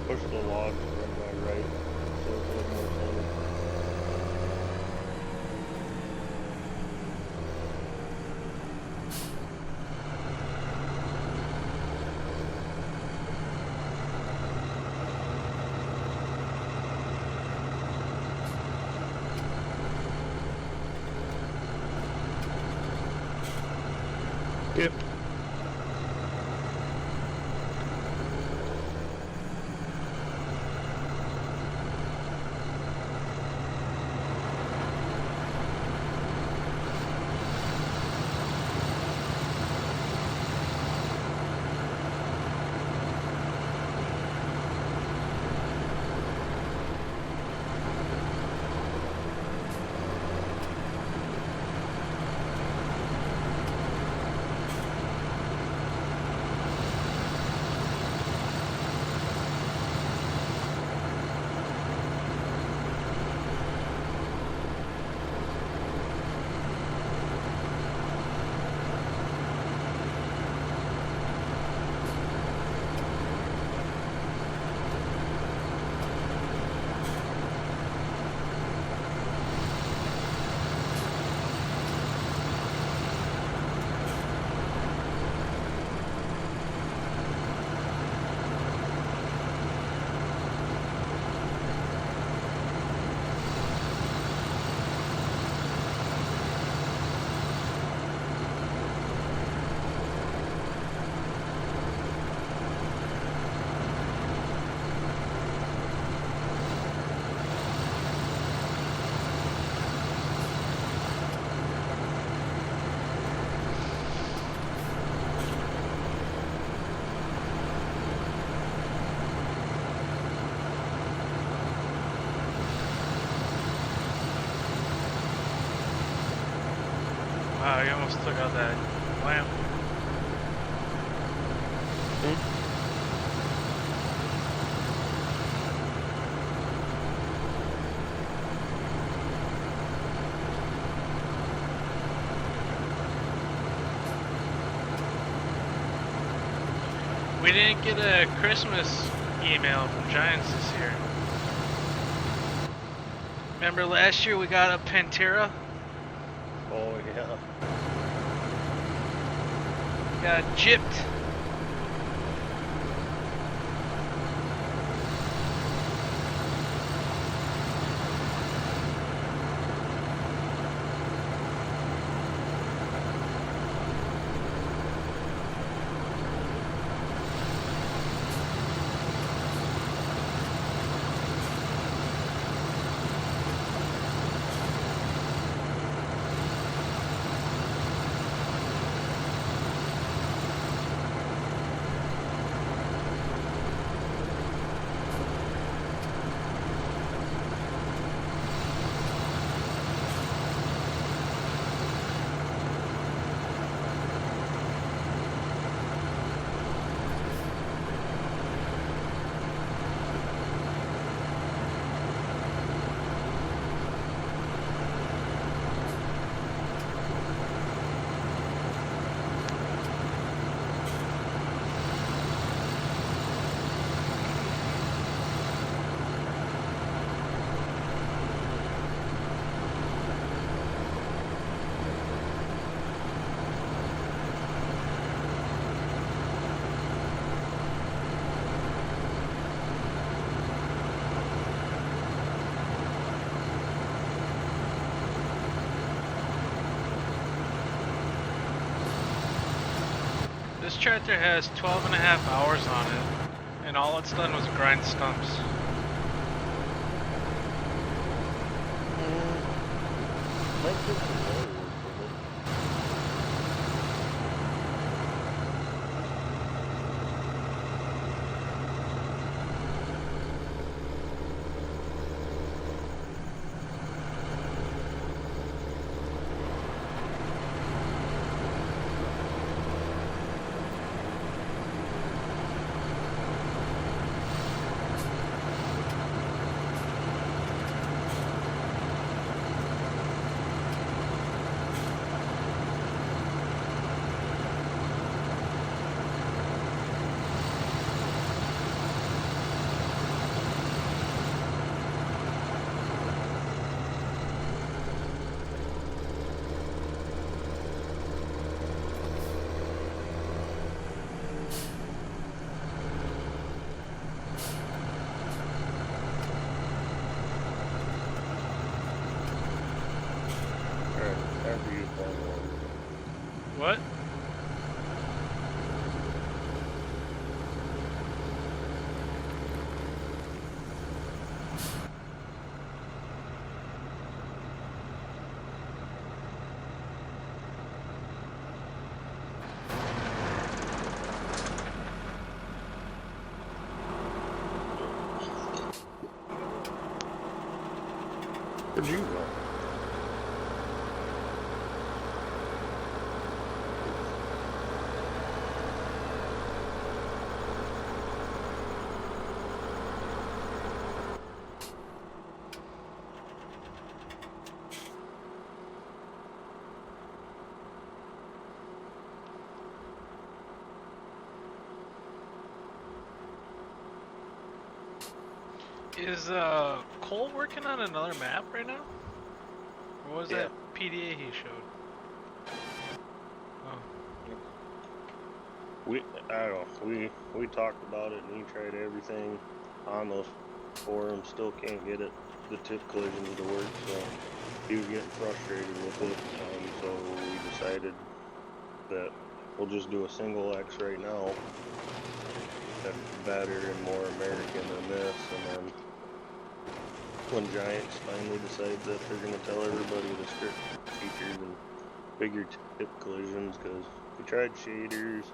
Push the logs from my right, so it's a little more centered. Yep. Wow, you almost took out that lamp. We didn't get a Christmas email from Giants this year. Remember last year we got a Pantera? Oh yeah. Got gypped. This tractor has 12 and a half hours on it, and all it's done was grind stumps. Might get some more work with it. What? Where'd you go? Is Cole working on another map right now? What was that PDA he showed? Oh. I don't know. We talked about it, and he tried everything on those forums. Still can't get it, the tip collisions to work. So he was getting frustrated with it. So we decided that we'll just do a single X right now. That's better and more American than this, and then when Giants finally decides that they're going to tell everybody the script features and bigger tip collisions, because he tried shaders.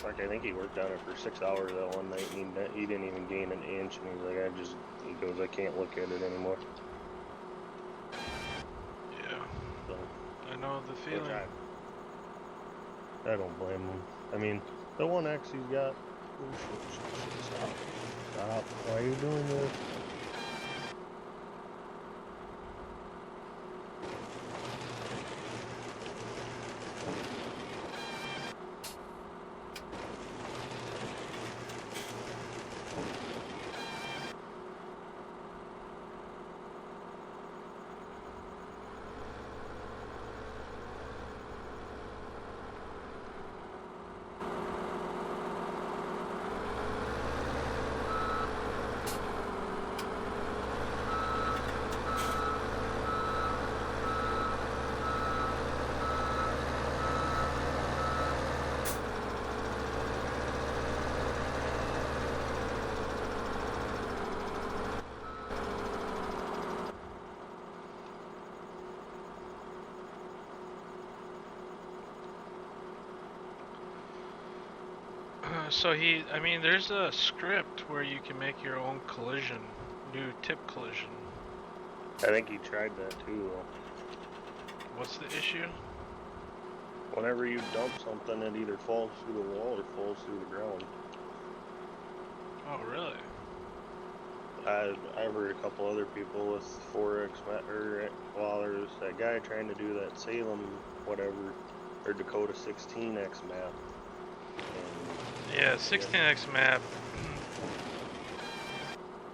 Like, I think he worked on it for 6 hours that one night, and he didn't even gain an inch, and he's like, he goes, I can't look at it anymore. Yeah. So, I know the feeling. I don't blame him. I mean, the one X he's got. Oh, shit, stop. Stop. Why are you doing this? So I mean, there's a script where you can make your own collision, new tip collision. I think he tried that too. What's the issue? Whenever you dump something, it either falls through the wall or falls through the ground. Oh, really? I've heard a couple other people with 4X, well, there's that guy trying to do that Salem, whatever, or Dakota 16X map. And, yeah, 16X map.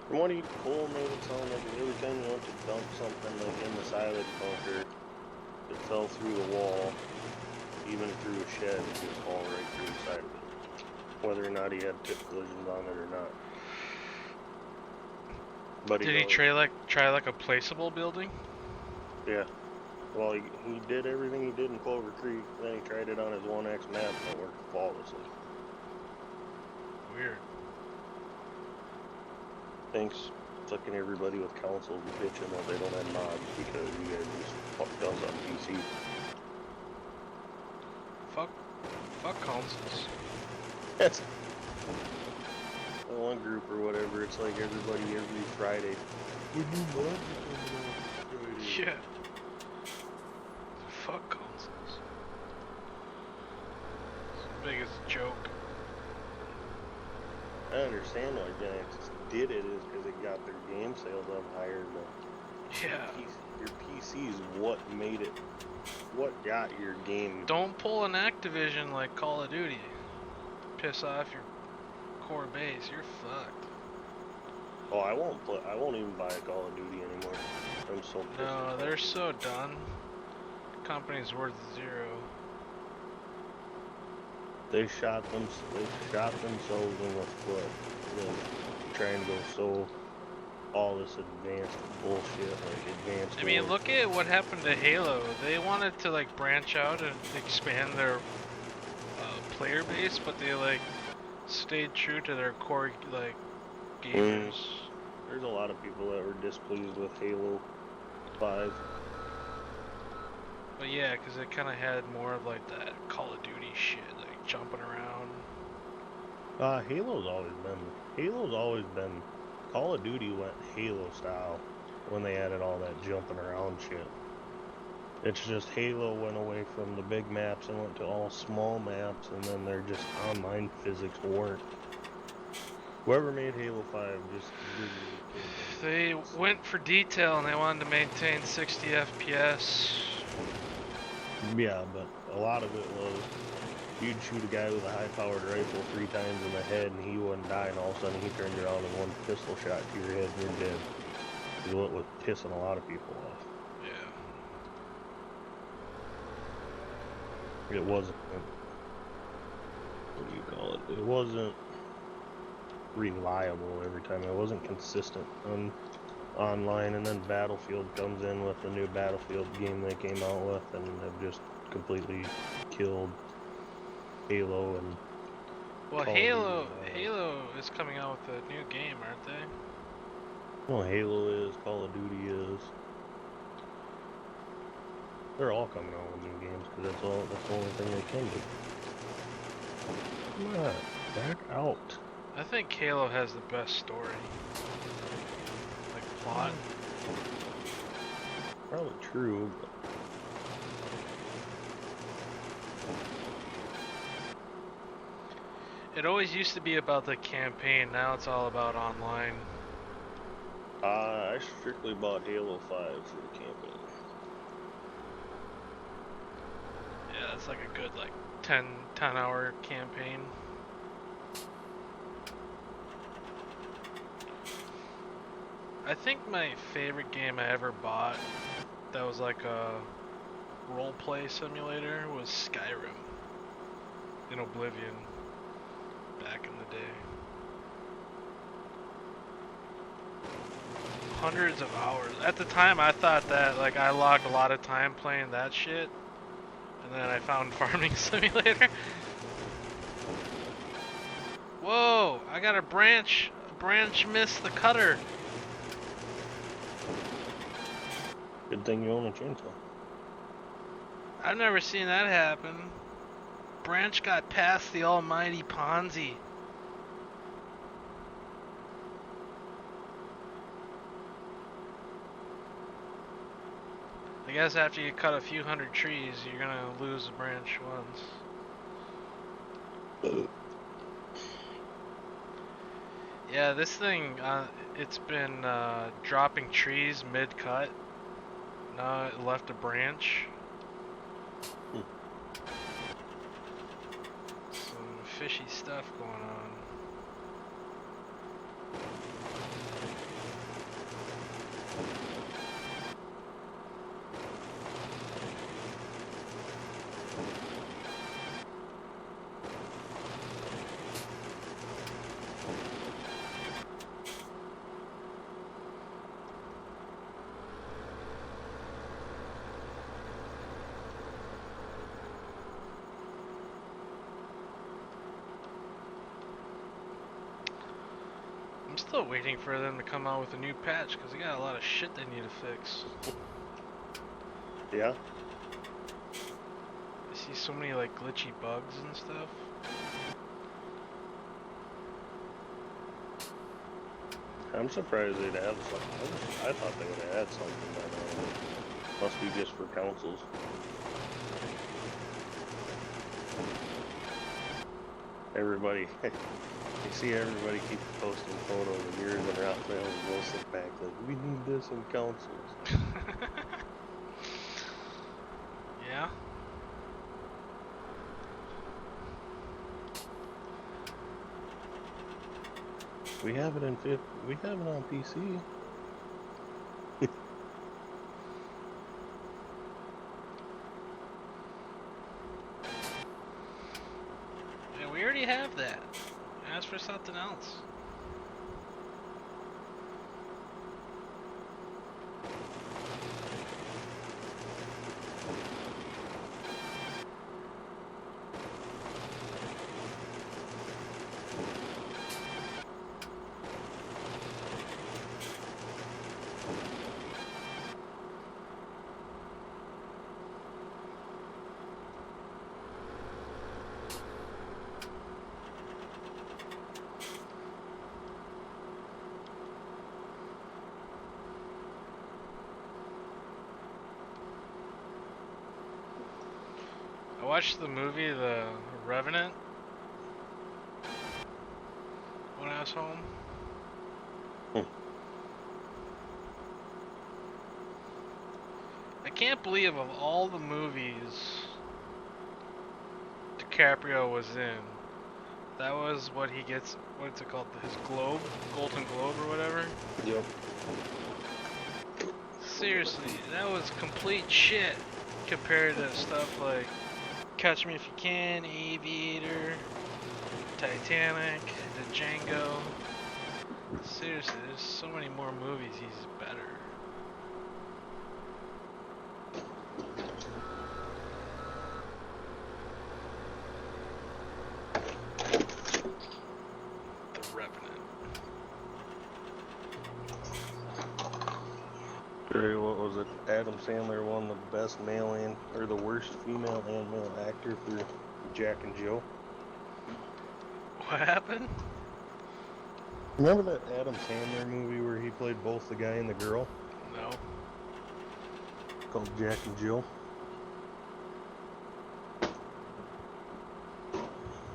From what Cole made it sound like every time you went to dump something like in the silage bunker, it fell through the wall, even through a shed, and just fall right through the side of it. Whether or not he had tip collisions on it or not. But Did he try like a placeable building? Yeah. Well, he did everything he did in Clover Creek, then he tried it on his 1X map and it worked flawlessly. Weird. Thanks fucking everybody with consoles bitching that they don't have mods because you guys just fucked us on PC. Fuck consoles. That's the one group or whatever, it's like everybody every Friday. We do mods on Friday. Yeah. Fuck consoles. It's the biggest joke. I understand why Giants did it is because it got their game sales up higher, but Yeah. your PC is what made it, what got your game. Don't pull an Activision like Call of Duty. Piss off your core base. You're fucked. Oh, I won't even buy a Call of Duty anymore. I'm so pissed. No, they're so done. Company's worth zero. They shot themselves in the foot with trying to go so all this advanced bullshit, like advanced. I mean, war. look at what happened to Halo. They wanted to like branch out and expand their player base, but they like stayed true to their core like gamers. There's a lot of people that were displeased with Halo 5. But yeah, because it kind of had more of like that Call of Duty shit, like jumping around. Halo's always been. Call of Duty went Halo style when they added all that jumping around shit. It's just Halo went away from the big maps and went to all small maps, and then their just online physics weren't. Whoever made Halo 5 just didn't. They went for detail and they wanted to maintain 60 FPS. Yeah, but a lot of it was you'd shoot a guy with a high-powered rifle 3 times in the head and he wouldn't die, and all of a sudden he turned around and one pistol shot to your head and you're dead. Is what was pissing a lot of people off. Yeah. It wasn't. What do you call it? It wasn't reliable every time. It wasn't consistent online, and then Battlefield comes in with the new Battlefield game they came out with, and they've just completely killed Halo and. Well, Call Halo of Duty, Halo is coming out with a new game, aren't they? Well, Halo is, Call of Duty is. They're all coming out with new games because that's the only thing they can do. Come on, back out. I think Halo has the best story. Like plot. Probably true, but It always used to be about the campaign, now it's all about online. I strictly bought Halo 5 for the campaign. Yeah, it's like a good like 10 hour campaign. I think my favorite game I ever bought that was like a role-play simulator was Skyrim in Oblivion back in the day. Hundreds of hours. At the time I thought that like I logged a lot of time playing that shit, and then I found Farming Simulator. Whoa, I got a branch. A branch missed the cutter. Good thing you own a chainsaw. I've never seen that happen. Branch got past the almighty Ponzi. I guess after you cut a few hundred trees, you're gonna lose a branch once. Yeah, this thing, it's been dropping trees mid-cut. Now it left a branch. Some fishy stuff going on. I'm still waiting for them to come out with a new patch because they got a lot of shit they need to fix. Yeah? I see so many like glitchy bugs and stuff. I'm surprised they'd have something. I thought they would have had something by now. Must be just for councils. Everybody, you see everybody keep posting photos of yours and Raphael's Wilson back like, we need this in councils. Yeah. We have it we have it on PC. Yeah, we already have that. Ask for something else. watched the movie The Revenant when I was home. I can't believe of all the movies DiCaprio was in, that was what he gets, what's it called, his Globe? Golden Globe or whatever? Yep. Seriously, that was complete shit compared to stuff like Catch Me If You Can, Aviator, Titanic, The Django. Seriously, there's so many more movies he's better. The Revenant. What was it? Adam Sandler won the best male and or the worst female and male actor for Jack and Jill. What happened? Remember that Adam Sandler movie where he played both the guy and the girl? No. Called Jack and Jill.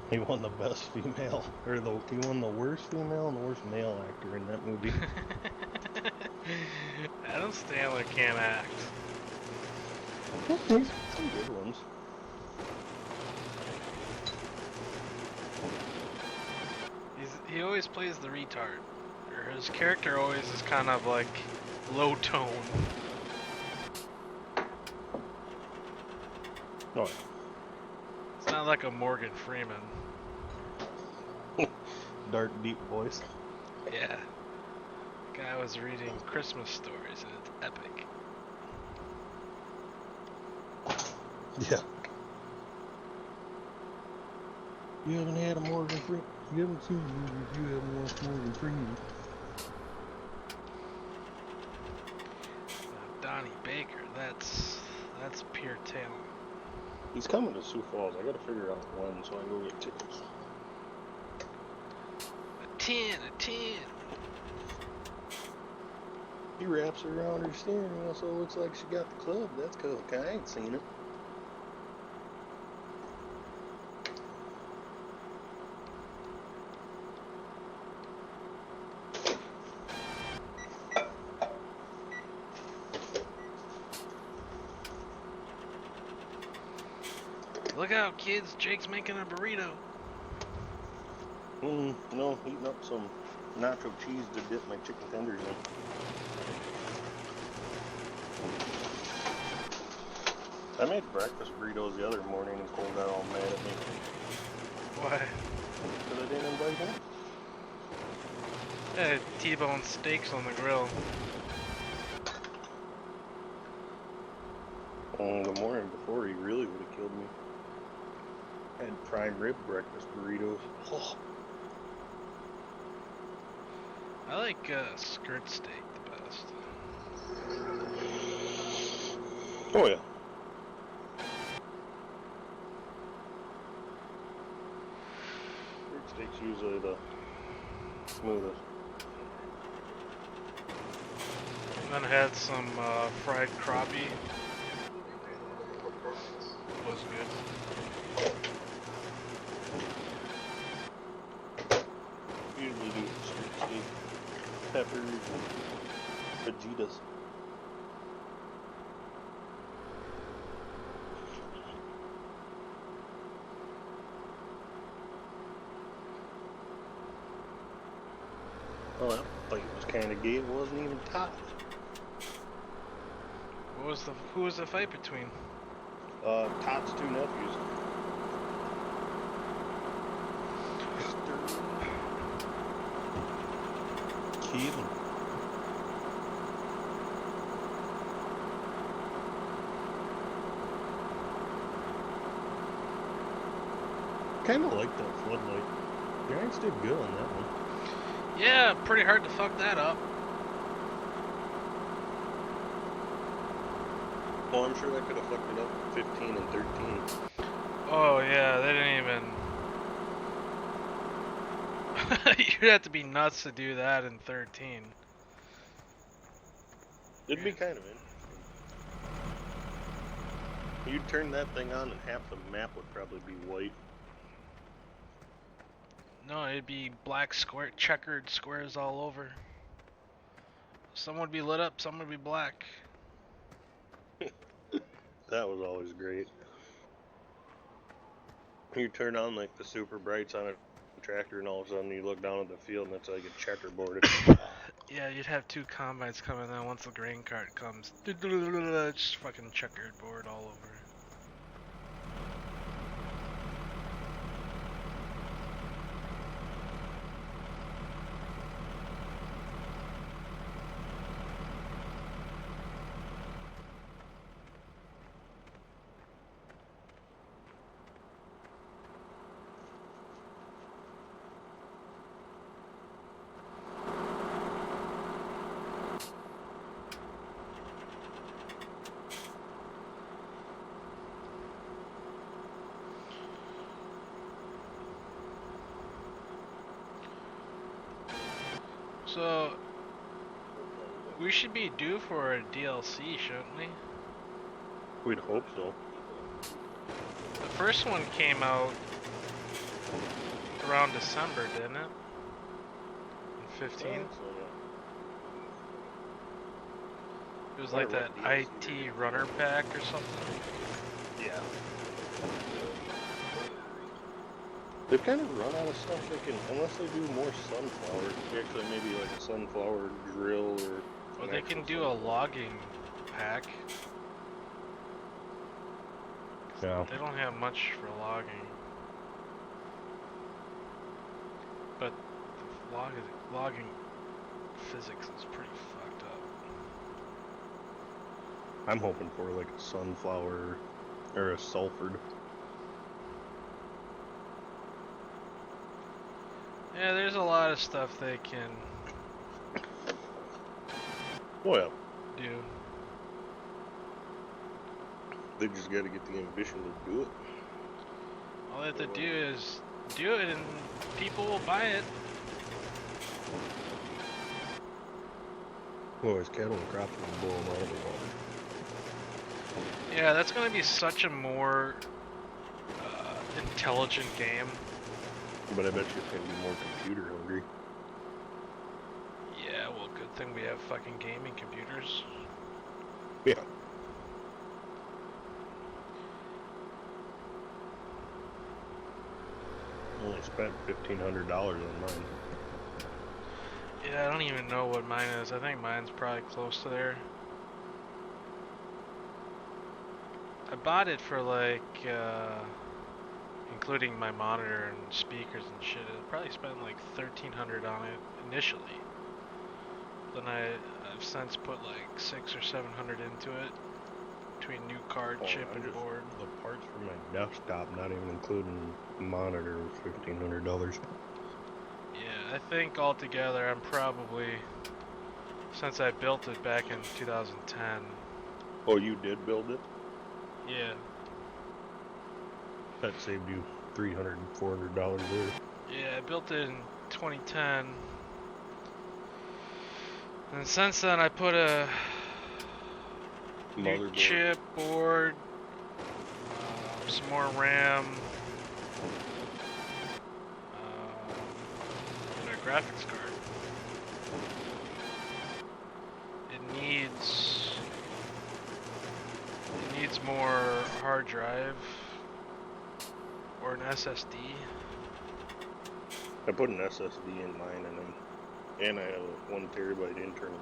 He won the best female, or he won the worst female and the worst male actor in that movie. Adam Sandler can't act. Some good ones. He always plays the retard. Or his character always is kind of like low tone. Oh. It's not like a Morgan Freeman. Dark, deep voice. Yeah. Guy was reading Christmas stories and it's epic. Yeah. You haven't had a Morgan Freeman. You haven't seen movies. You haven't watched Morgan Freeman. Donnie Baker, that's pure talent. He's coming to Sioux Falls. I gotta figure out when so I can go get tickets. A 10. He wraps her around her steering wheel so it looks like she got the club. That's cool. I ain't seen it. Look out, kids! Jake's making a burrito. No, eating up some nacho cheese to dip my chicken tenders in. I made breakfast burritos the other morning and Cole got all mad at me. Why? Because I didn't invite him. I had T-bone steaks on the grill. The morning before, he really would have killed me. I had prime rib breakfast burritos. Oh. I like skirt steak the best. Oh yeah. Skirt steak's usually the smoothest. And then I had some fried crappie. Was good. Usually do skirt steak, peppers, and fajitas. Well, that fight was kind of gay. It wasn't even topped. Who was the fight between? Todd's two nephews. Kevin. Kind of like that floodlight. The Giants did good on that one. Yeah, pretty hard to fuck that up. Well, I'm sure that could have fucked it up 15 and 13. Oh yeah, they didn't even... You'd have to be nuts to do that in 13. It'd be kind of interesting. You'd turn that thing on and half the map would probably be white. No, it'd be black square, checkered squares all over. Some would be lit up, some would be black. That was always great. You turn on like the super brights on a tractor, and all of a sudden you look down at the field, and it's like a checkerboard. Yeah, you'd have two combines coming, then once the grain cart comes, just fucking checkered board all over. So, we should be due for a DLC, shouldn't we? We'd hope so. The first one came out around December, didn't it? In 15? So, yeah. It was like that IT runner pack or something. Yeah. They've kind of run out of stuff they can, unless they do more sunflower. Actually, maybe like a sunflower drill or. Well, they can do a logging pack. Yeah. They don't have much for logging. But the logging physics is pretty fucked up. I'm hoping for like a sunflower or a sulfured. Yeah, there's a lot of stuff they can Well, do. they just got to get the ambition to do it. All they have to do is do it and people will buy it. Otherwise, cattle and crops will blow them out of the water. Yeah, that's going to be such a more intelligent game. But I bet you it's going to be more computer hungry. Yeah, well, good thing we have fucking gaming computers. Yeah. Only spent $1,500 on mine. Yeah, I don't even know what mine is. I think mine's probably close to there. I bought it for like, including my monitor and speakers and shit. I probably spent like $1,300 on it initially. Then I've since put like $600 or $700 into it, between new card, chip, and board. The parts for my desktop, not even including monitor, was $1,500. Yeah, I think altogether I'm probably, since I built it back in 2010. Oh, you did build it? Yeah. That saved you $300, $400 there. Yeah, I built it in 2010. And since then I put a new Motherboard. chip, board, some more RAM, and a graphics card. It needs more hard drive or an SSD. I put an SSD in mine, and I have a 1 terabyte internal.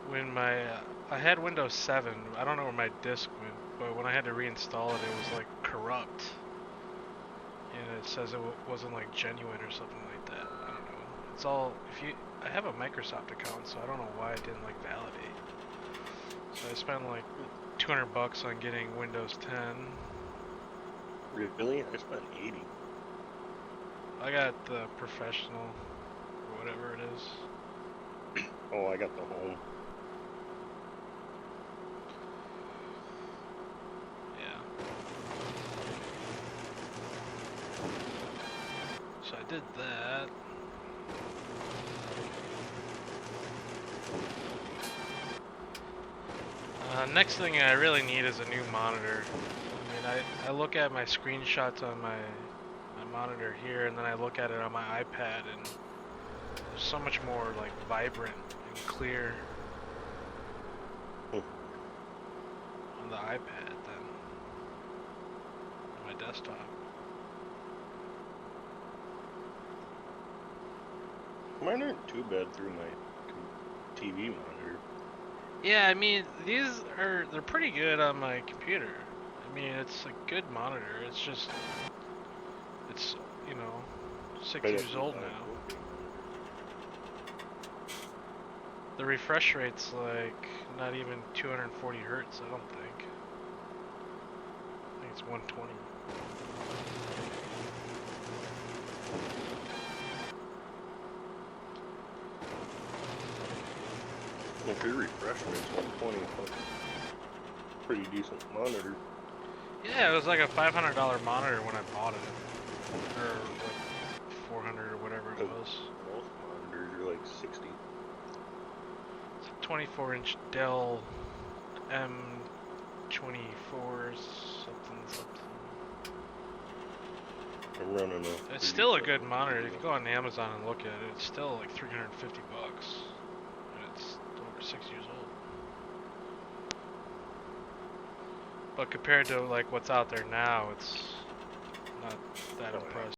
When I had Windows 7, I don't know where my disk went, but when I had to reinstall it, it was like corrupt. And it says it wasn't like genuine or something like that. I don't know. It's all, I have a Microsoft account, so I don't know why it didn't like validate. So I spent like $200 on getting Windows 10. Really? I spent 80. I got the professional, or whatever it is. Oh, I got the home. Yeah. So I did that. Next thing I really need is a new monitor. I mean, I look at my screenshots on my monitor here, and then I look at it on my iPad, and it's so much more like vibrant and clear on the iPad than on my desktop. Mine aren't too bad through my TV monitor. Yeah, I mean, they're pretty good on my computer. I mean, it's a good monitor. It's just, it's, you know, 6 years old now. The refresh rate's like not even 240 hertz, I don't think. I think it's 120. If your refresh rate's 120, pretty decent monitor. Yeah, it was like a $500 monitor when I bought it, or like 400 or whatever it was. Most monitors are like 60. It's a 24-inch Dell M24 something. I'm running a. It's still a good monitor. If you go on Amazon and look at it, it's still like $350, and it's over 6 years old. But compared to like what's out there now, it's not that impressive.